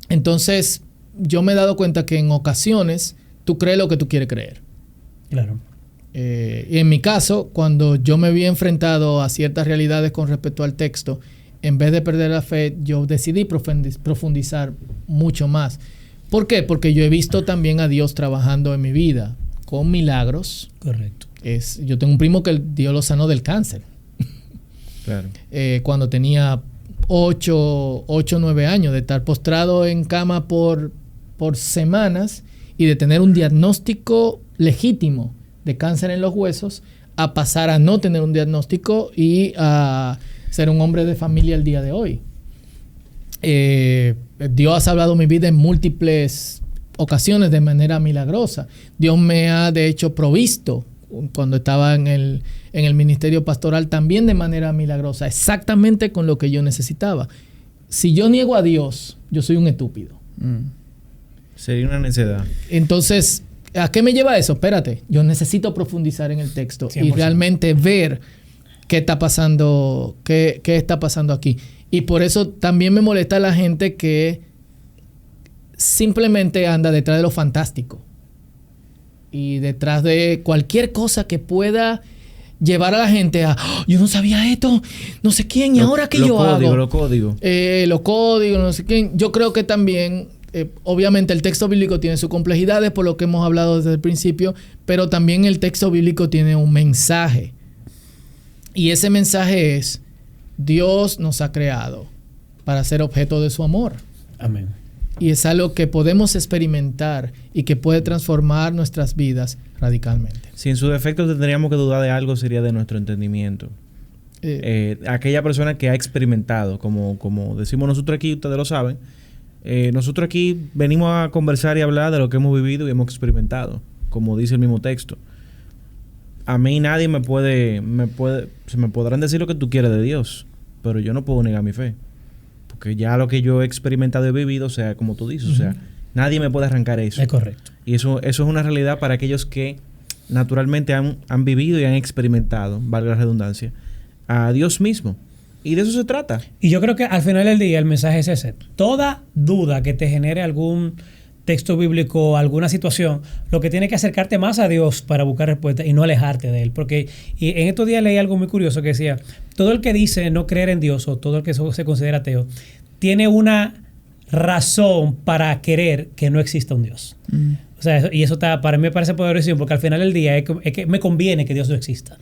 Entonces, yo me he dado cuenta que en ocasiones tú crees lo que tú quieres creer. Claro. Y en mi caso, cuando yo me vi enfrentado a ciertas realidades con respecto al texto, en vez de perder la fe, yo decidí profundizar mucho más. ¿Por qué? Porque yo he visto también a Dios trabajando en mi vida con milagros. Correcto. Yo tengo un primo que Dios lo sanó del cáncer. Claro. Cuando tenía 8 o 9 años, de estar postrado en cama por semanas y de tener un diagnóstico legítimo de cáncer en los huesos, a pasar a no tener un diagnóstico y a ser un hombre de familia el día de hoy. Dios ha hablado mi vida en múltiples ocasiones de manera milagrosa. Dios me ha, de hecho, provisto cuando estaba en el ministerio pastoral también de manera milagrosa, exactamente con lo que yo necesitaba. Si yo niego a Dios, yo soy un estúpido. Sería una necedad. Entonces, ¿a qué me lleva eso? Espérate, yo necesito profundizar en el texto 100%. Y realmente ver qué está pasando, qué está pasando aquí. Y por eso también me molesta la gente que simplemente anda detrás de lo fantástico y detrás de cualquier cosa que pueda llevar a la gente a yo no sabía esto, no sé quién, y ahora qué yo hago. Los códigos, no sé quién. Yo creo que también, obviamente el texto bíblico tiene sus complejidades por lo que hemos hablado desde el principio, pero también el texto bíblico tiene un mensaje. Y ese mensaje es: Dios nos ha creado para ser objeto de su amor. Amén. Y es algo que podemos experimentar y que puede transformar nuestras vidas radicalmente. Si en su defecto tendríamos que dudar de algo, sería de nuestro entendimiento. Aquella persona que ha experimentado, como decimos nosotros aquí, ustedes lo saben, nosotros aquí venimos a conversar y hablar de lo que hemos vivido y hemos experimentado, como dice el mismo texto. A mí nadie me podrán decir lo que tú quieres de Dios, pero yo no puedo negar mi fe. Porque ya lo que yo he experimentado y vivido, o sea, como tú dices, o sea, nadie me puede arrancar eso. Es correcto. Y eso es una realidad para aquellos que naturalmente han vivido y han experimentado, valga la redundancia, a Dios mismo. Y de eso se trata. Y yo creo que al final del día el mensaje es ese. Toda duda que te genere algún texto bíblico, alguna situación, lo que tiene que acercarte más a Dios para buscar respuestas y no alejarte de Él. Porque en estos días leí algo muy curioso que decía, todo el que dice no creer en Dios o todo el que se considera ateo, tiene una razón para querer que no exista un Dios. O sea, y eso para mí me parece poderosísimo, porque al final del día es que me conviene que Dios no exista.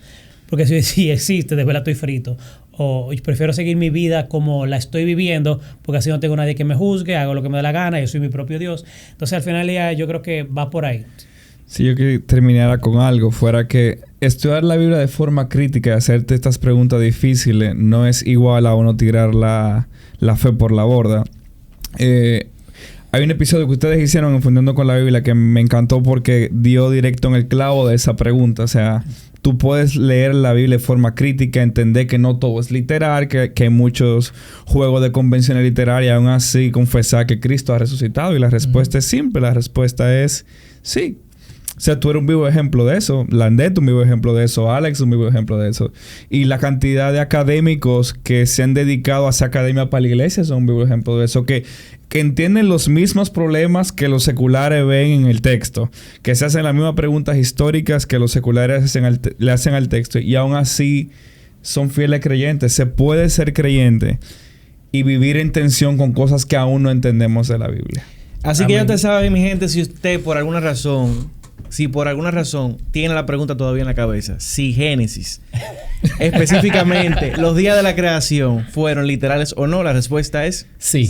Porque si existe, de verdad estoy frito. O prefiero seguir mi vida como la estoy viviendo, porque así no tengo nadie que me juzgue, hago lo que me da la gana, yo soy mi propio Dios. Entonces, al final del día, yo creo que va por ahí. Si yo que terminara con algo, fuera que estudiar la Biblia de forma crítica y hacerte estas preguntas difíciles no es igual a uno tirar la fe por la borda. Hay un episodio que ustedes hicieron en Fundiendo con la Biblia que me encantó porque dio directo en el clavo de esa pregunta. O sea, tú puedes leer la Biblia de forma crítica, entender que no todo es literal, que hay muchos juegos de convenciones literarias, aún así confesar que Cristo ha resucitado. Y la respuesta es simple. La respuesta es sí. O sea, tú eres un vivo ejemplo de eso. Landet, un vivo ejemplo de eso. Alex, un vivo ejemplo de eso. Y la cantidad de académicos que se han dedicado a hacer academia para la iglesia son un vivo ejemplo de eso. Que entienden los mismos problemas que los seculares ven en el texto. Que se hacen las mismas preguntas históricas que los seculares le hacen al texto. Y aún así son fieles creyentes. Se puede ser creyente y vivir en tensión con cosas que aún no entendemos de la Biblia. Así que ya te sabe, mi gente, si usted por alguna razón tiene la pregunta todavía en la cabeza, si Génesis, específicamente los días de la creación, fueron literales o no, la respuesta es sí.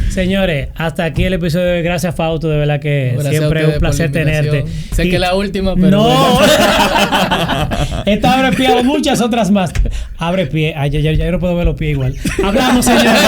Señores, hasta aquí el episodio de Gracias, Fausto. De verdad que siempre es un placer tenerte. Sé que la última, pero... ¡No! Esta abre pie a muchas otras más. Abre pie. Ay, ya no puedo ver los pies igual. Hablamos, señores.